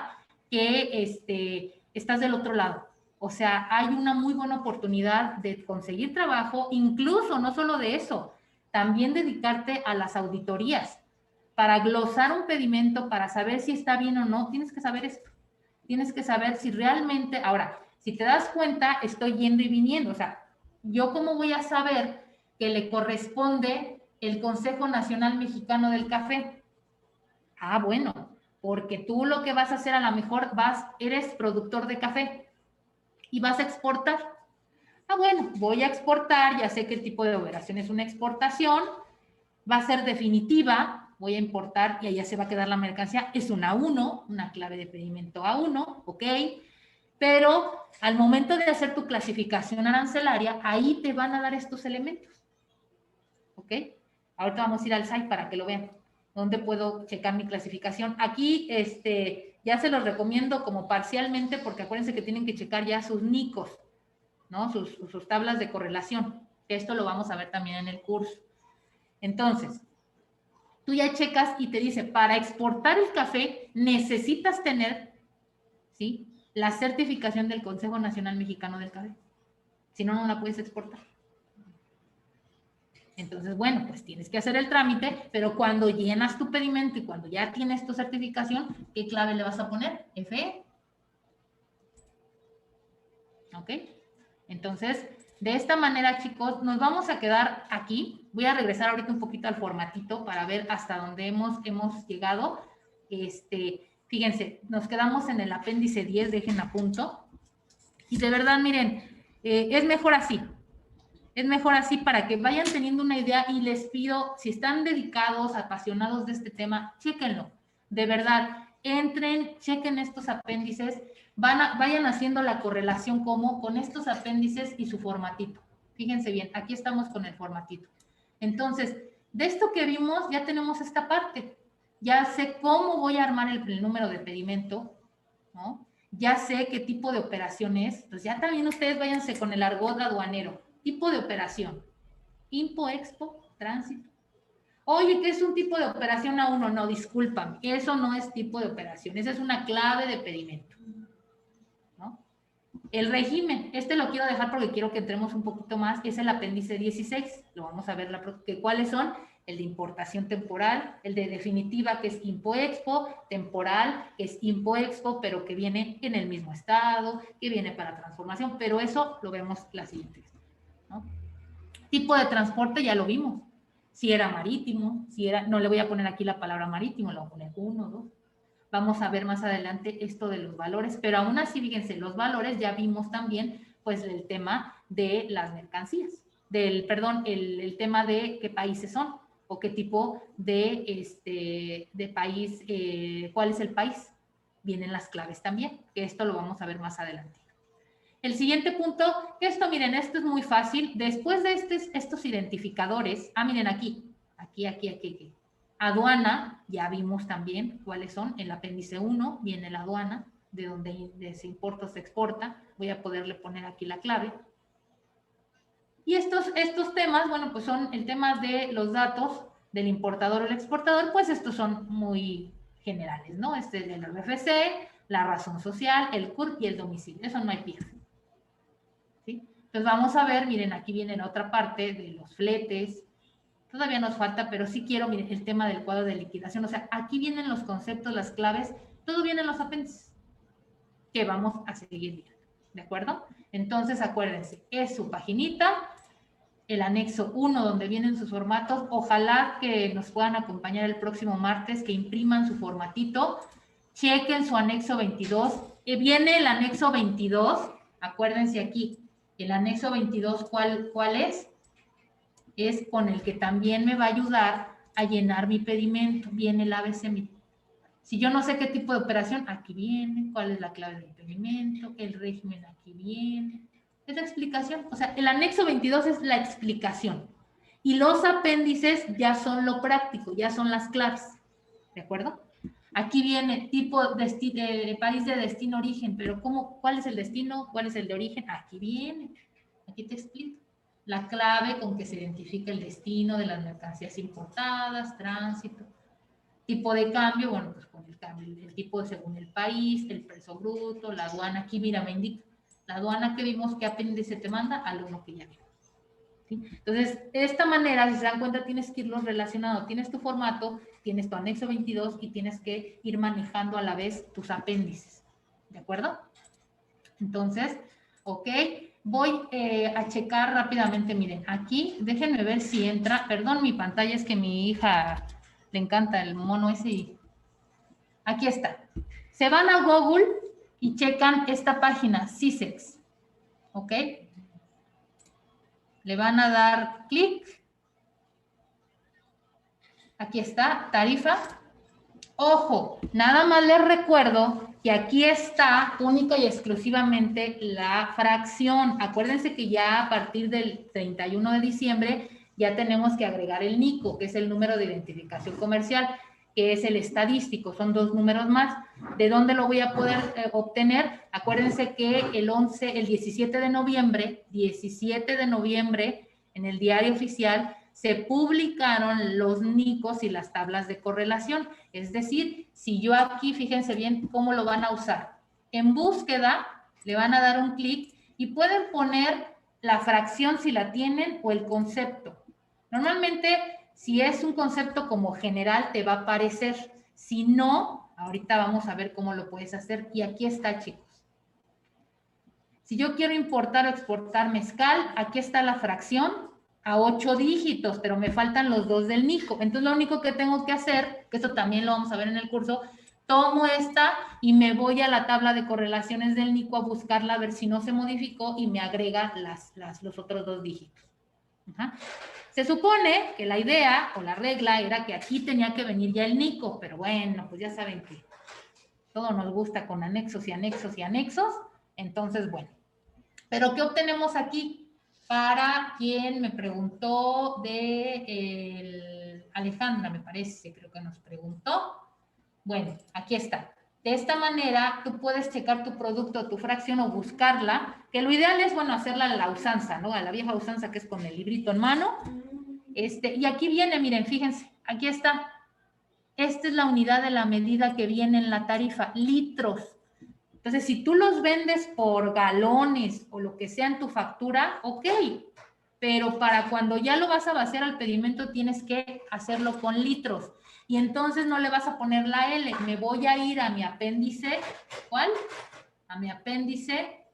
que estás del otro lado. O sea, hay una muy buena oportunidad de conseguir trabajo, incluso no solo de eso, también dedicarte a las auditorías. Para glosar un pedimento, para saber si está bien o no, tienes que saber esto. Tienes que saber si realmente, ahora, si te das cuenta, estoy yendo y viniendo. O sea, ¿yo cómo voy a saber que le corresponde el Consejo Nacional Mexicano del Café? Ah, bueno, porque tú lo que vas a hacer a lo mejor eres productor de café y vas a exportar. Ah, bueno, voy a exportar, ya sé qué tipo de operación es una exportación, va a ser definitiva, voy a importar y allá se va a quedar la mercancía, es una A1, una clave de pedimento A1, ¿ok? Pero al momento de hacer tu clasificación arancelaria, ahí te van a dar estos elementos, ¿ok? Ahorita vamos a ir al site para que lo vean. ¿Dónde puedo checar mi clasificación? Aquí, ya se los recomiendo como parcialmente, porque acuérdense que tienen que checar ya sus NICOS, ¿no? Sus tablas de correlación, que esto lo vamos a ver también en el curso. Entonces, tú ya checas y te dice, para exportar el café necesitas tener, ¿sí?, la certificación del Consejo Nacional Mexicano del Café. Si no, no la puedes exportar. Entonces, bueno, pues tienes que hacer el trámite, pero cuando llenas tu pedimento y cuando ya tienes tu certificación, ¿qué clave le vas a poner? FE. ¿Ok? Entonces, de esta manera, chicos, nos vamos a quedar aquí. Voy a regresar ahorita un poquito al formatito para ver hasta dónde hemos llegado. Fíjense, nos quedamos en el apéndice 10, dejen a punto. Y de verdad, miren, es mejor así. Es mejor así para que vayan teniendo una idea y les pido, si están dedicados, apasionados de este tema, chéquenlo. De verdad, entren, chequen estos apéndices, vayan haciendo la correlación como con estos apéndices y su formatito. Fíjense bien, aquí estamos con el formatito. Entonces, de esto que vimos, ya tenemos esta parte. Ya sé cómo voy a armar el número de pedimento, ¿no? Ya sé qué tipo de operación es. Pues ya también ustedes váyanse con el argot aduanero. Tipo de operación. Impo, expo, tránsito. Oye, ¿qué es un tipo de operación A1? No, discúlpame, eso no es tipo de operación, esa es una clave de pedimento, ¿no? El régimen, este lo quiero dejar porque quiero que entremos un poquito más, es el apéndice 16, lo vamos a ver, ¿cuáles son? El de importación temporal, el de definitiva, que es impo-expo, temporal, que es impo-expo, pero que viene en el mismo estado, que viene para transformación, pero eso lo vemos la siguiente vez, ¿no? Tipo de transporte ya lo vimos, si era marítimo, si era, no le voy a poner aquí la palabra marítimo, le voy a poner 1, 2. Vamos a ver más adelante esto de los valores, pero aún así, fíjense, los valores ya vimos también, pues, el tema de las mercancías, perdón, el tema de qué países son o qué tipo de país, cuál es el país. Vienen las claves también, que esto lo vamos a ver más adelante. El siguiente punto, esto, miren, esto es muy fácil. Después de estos identificadores, miren aquí. Aduana, ya vimos también cuáles son. El apéndice 1 viene la aduana, de donde se importa o se exporta. Voy a poderle poner aquí la clave. Y estos temas, bueno, pues son el tema de los datos del importador o el exportador, pues estos son muy generales, ¿no? Este es el RFC, la razón social, el CURP y el domicilio. Eso no hay pierde. ¿Sí? Entonces vamos a ver, miren, aquí viene la otra parte de los fletes. Todavía nos falta, pero sí quiero, miren, el tema del cuadro de liquidación. O sea, aquí vienen los conceptos, las claves, todo viene en los apéndices que vamos a seguir viendo. ¿De acuerdo? Entonces, acuérdense, es su paginita, el anexo 1 donde vienen sus formatos. Ojalá que nos puedan acompañar el próximo martes, que impriman su formatito. Chequen su anexo 22. Viene el anexo 22. Acuérdense aquí, el anexo 22, ¿cuál es? Es con el que también me va a ayudar a llenar mi pedimento. Viene el ABC. Si yo no sé qué tipo de operación, aquí viene, cuál es la clave del pedimento, el régimen aquí viene. Es la explicación. O sea, el anexo 22 es la explicación. Y los apéndices ya son lo práctico, ya son las claves. ¿De acuerdo? Aquí viene tipo país de destino origen, pero ¿cuál es el destino? ¿Cuál es el de origen? Aquí viene. Aquí te explico. La clave con que se identifica el destino de las mercancías importadas, tránsito. Tipo de cambio, bueno, pues con el cambio, el tipo según el país, el precio bruto, la aduana. Aquí, mira, me indica. La aduana que vimos, ¿qué apéndice te manda? Al uno que ya vimos. ¿Sí? Entonces, de esta manera, si se dan cuenta, tienes que irlos relacionando. Tienes tu formato, tienes tu anexo 22 y tienes que ir manejando a la vez tus apéndices. ¿De acuerdo? Entonces, ok, voy a checar rápidamente. Miren, aquí, déjenme ver si entra. Perdón, mi pantalla es que mi hija le encanta el mono ese y aquí está. Se van a Google y checan esta página, CISEX. ¿Ok? Le van a dar clic. Aquí está, tarifa. Ojo, nada más les recuerdo que aquí está única y exclusivamente la fracción. Acuérdense que ya a partir del 31 de diciembre ya tenemos que agregar el NICO, que es el número de identificación comercial, que es el estadístico, son 2 números más. ¿De dónde lo voy a poder obtener? Acuérdense que el 17 de noviembre, en el diario oficial, se publicaron los NICOs y las tablas de correlación. Es decir, si yo aquí, fíjense bien cómo lo van a usar. En búsqueda, le van a dar un clic y pueden poner la fracción si la tienen o el concepto. Normalmente, si es un concepto como general, te va a aparecer. Si no, ahorita vamos a ver cómo lo puedes hacer. Y aquí está, chicos. Si yo quiero importar o exportar mezcal, aquí está la fracción a 8 dígitos, pero me faltan los 2 del NICO. Entonces, lo único que tengo que hacer, que esto también lo vamos a ver en el curso, tomo esta y me voy a la tabla de correlaciones del NICO a buscarla, a ver si no se modificó y me agrega los otros 2 dígitos. Ajá. Se supone que la idea o la regla era que aquí tenía que venir ya el NICO, pero bueno, pues ya saben que todo nos gusta con anexos y anexos y anexos. Entonces, bueno. Pero ¿qué obtenemos aquí? Para quien me preguntó Alejandra, me parece, creo que nos preguntó. Bueno, aquí está. De esta manera, tú puedes checar tu producto, tu fracción o buscarla, que lo ideal es, bueno, hacerla a la usanza, ¿no? A la vieja usanza, que es con el librito en mano. Y aquí viene, miren, fíjense, aquí está. Esta es la unidad de la medida que viene en la tarifa, litros. Entonces, si tú los vendes por galones o lo que sea en tu factura, ok. Pero para cuando ya lo vas a vaciar al pedimento, tienes que hacerlo con litros. Y entonces no le vas a poner la L. Me voy a ir a mi apéndice. ¿Cuál? A mi apéndice.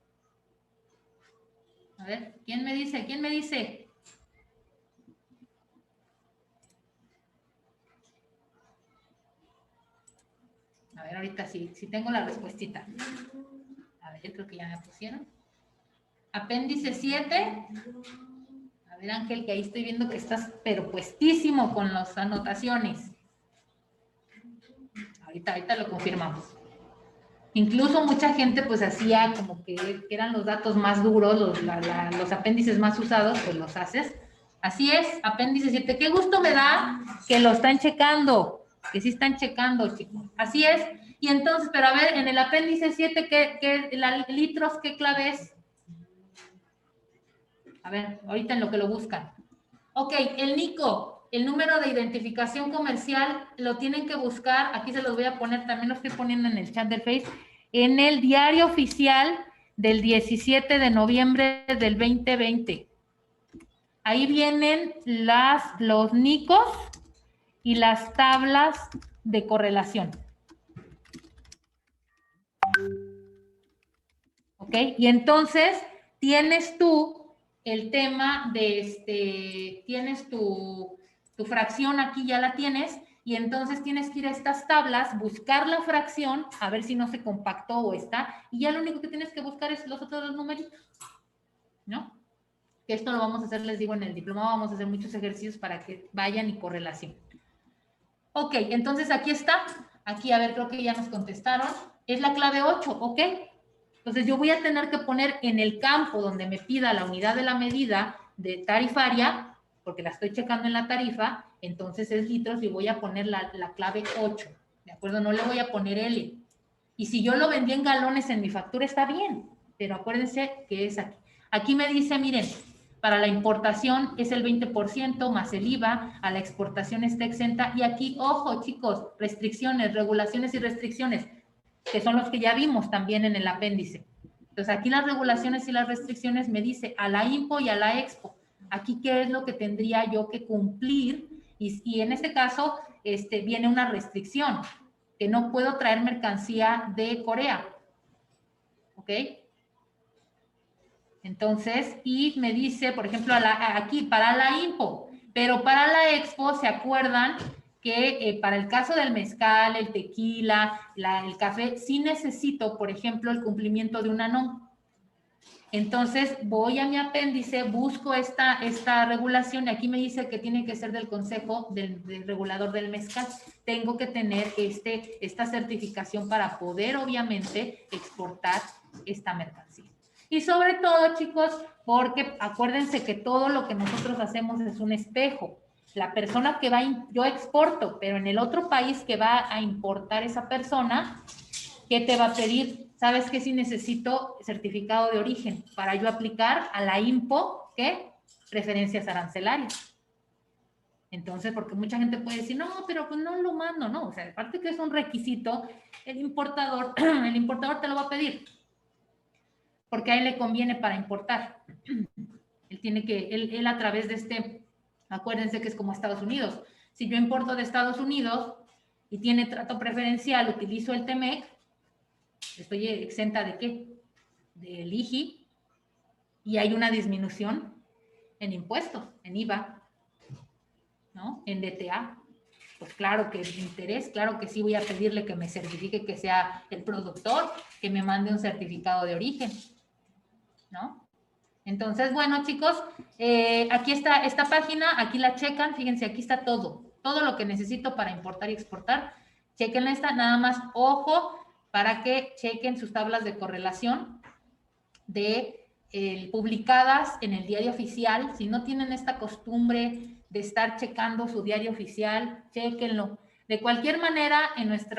A ver, ¿quién me dice? ¿Quién me dice? A ver, ahorita sí tengo la respuestita. A ver, creo que ya me pusieron. Apéndice 7. A ver, Ángel, que ahí estoy viendo que estás pero puestísimo con las anotaciones. Ahorita lo confirmamos. Incluso mucha gente pues hacía como que eran los datos más duros, los apéndices más usados, pues los haces. Así es, apéndice 7. Qué gusto me da que lo están checando, que sí están checando, chicos. Así es. Y entonces, pero a ver, en el apéndice 7, litros, ¿qué clave es? A ver, ahorita en lo que lo buscan. Ok, el NICO, el número de identificación comercial, lo tienen que buscar, aquí se los voy a poner, también lo estoy poniendo en el chat del Face, en el diario oficial del 17 de noviembre del 2020. Ahí vienen los NICOs y las tablas de correlación. ¿Ok? Y entonces tienes tú el tema de tienes tu fracción aquí, ya la tienes, y entonces tienes que ir a estas tablas, buscar la fracción, a ver si no se compactó o está, y ya lo único que tienes que buscar es los otros dos numeritos, ¿no? Que esto lo vamos a hacer, les digo, en el diplomado vamos a hacer muchos ejercicios para que vayan y correlación. Ok, entonces aquí está, aquí, a ver, creo que ya nos contestaron, es la clave 8, ¿ok? Entonces yo voy a tener que poner en el campo donde me pida la unidad de la medida de tarifaria, porque la estoy checando en la tarifa, entonces es litros y voy a poner la clave 8, ¿de acuerdo? No le voy a poner L. Y si yo lo vendí en galones en mi factura está bien, pero acuérdense que es aquí. Aquí me dice, miren, para la importación es el 20% más el IVA, a la exportación está exenta, y aquí, ojo chicos, restricciones, regulaciones y restricciones, que son los que ya vimos también en el apéndice. Entonces, aquí las regulaciones y las restricciones me dice a la IMPO y a la EXPO. Aquí, ¿qué es lo que tendría yo que cumplir? Y en este caso, viene una restricción, que no puedo traer mercancía de Corea. ¿Ok? Entonces, y me dice, por ejemplo, aquí, para la IMPO, pero para la EXPO, ¿se acuerdan? Que para el caso del mezcal, el tequila, el café, sí necesito, por ejemplo, el cumplimiento de una NOM. Entonces, voy a mi apéndice, busco esta regulación y aquí me dice que tiene que ser del Consejo del Regulador del Mezcal. Tengo que tener esta certificación para poder, obviamente, exportar esta mercancía. Y sobre todo, chicos, porque acuérdense que todo lo que nosotros hacemos es un espejo. La persona que yo exporto, pero en el otro país que va a importar esa persona, ¿qué te va a pedir? ¿Sabes qué? Si necesito certificado de origen para yo aplicar a la IMPO, ¿qué? Preferencias arancelarias. Entonces, porque mucha gente puede decir, no, pero pues no lo mando, ¿no? O sea, aparte que es un requisito, el importador te lo va a pedir. Porque a él le conviene para importar. Él tiene que, él a través de acuérdense que es como Estados Unidos. Si yo importo de Estados Unidos y tiene trato preferencial, utilizo el TEMEC, estoy exenta ¿de qué? Del IGI, y hay una disminución en impuestos, en IVA, ¿no? En DTA. Pues claro que es de interés, claro que sí voy a pedirle que me certifique que sea el productor, que me mande un certificado de origen, ¿no? Entonces, bueno, chicos, aquí está esta página, aquí la checan, fíjense, aquí está todo lo que necesito para importar y exportar. Chequen esta, nada más, ojo, para que chequen sus tablas de correlación publicadas en el diario oficial. Si no tienen esta costumbre de estar checando su diario oficial, chequenlo. De cualquier manera, en nuestra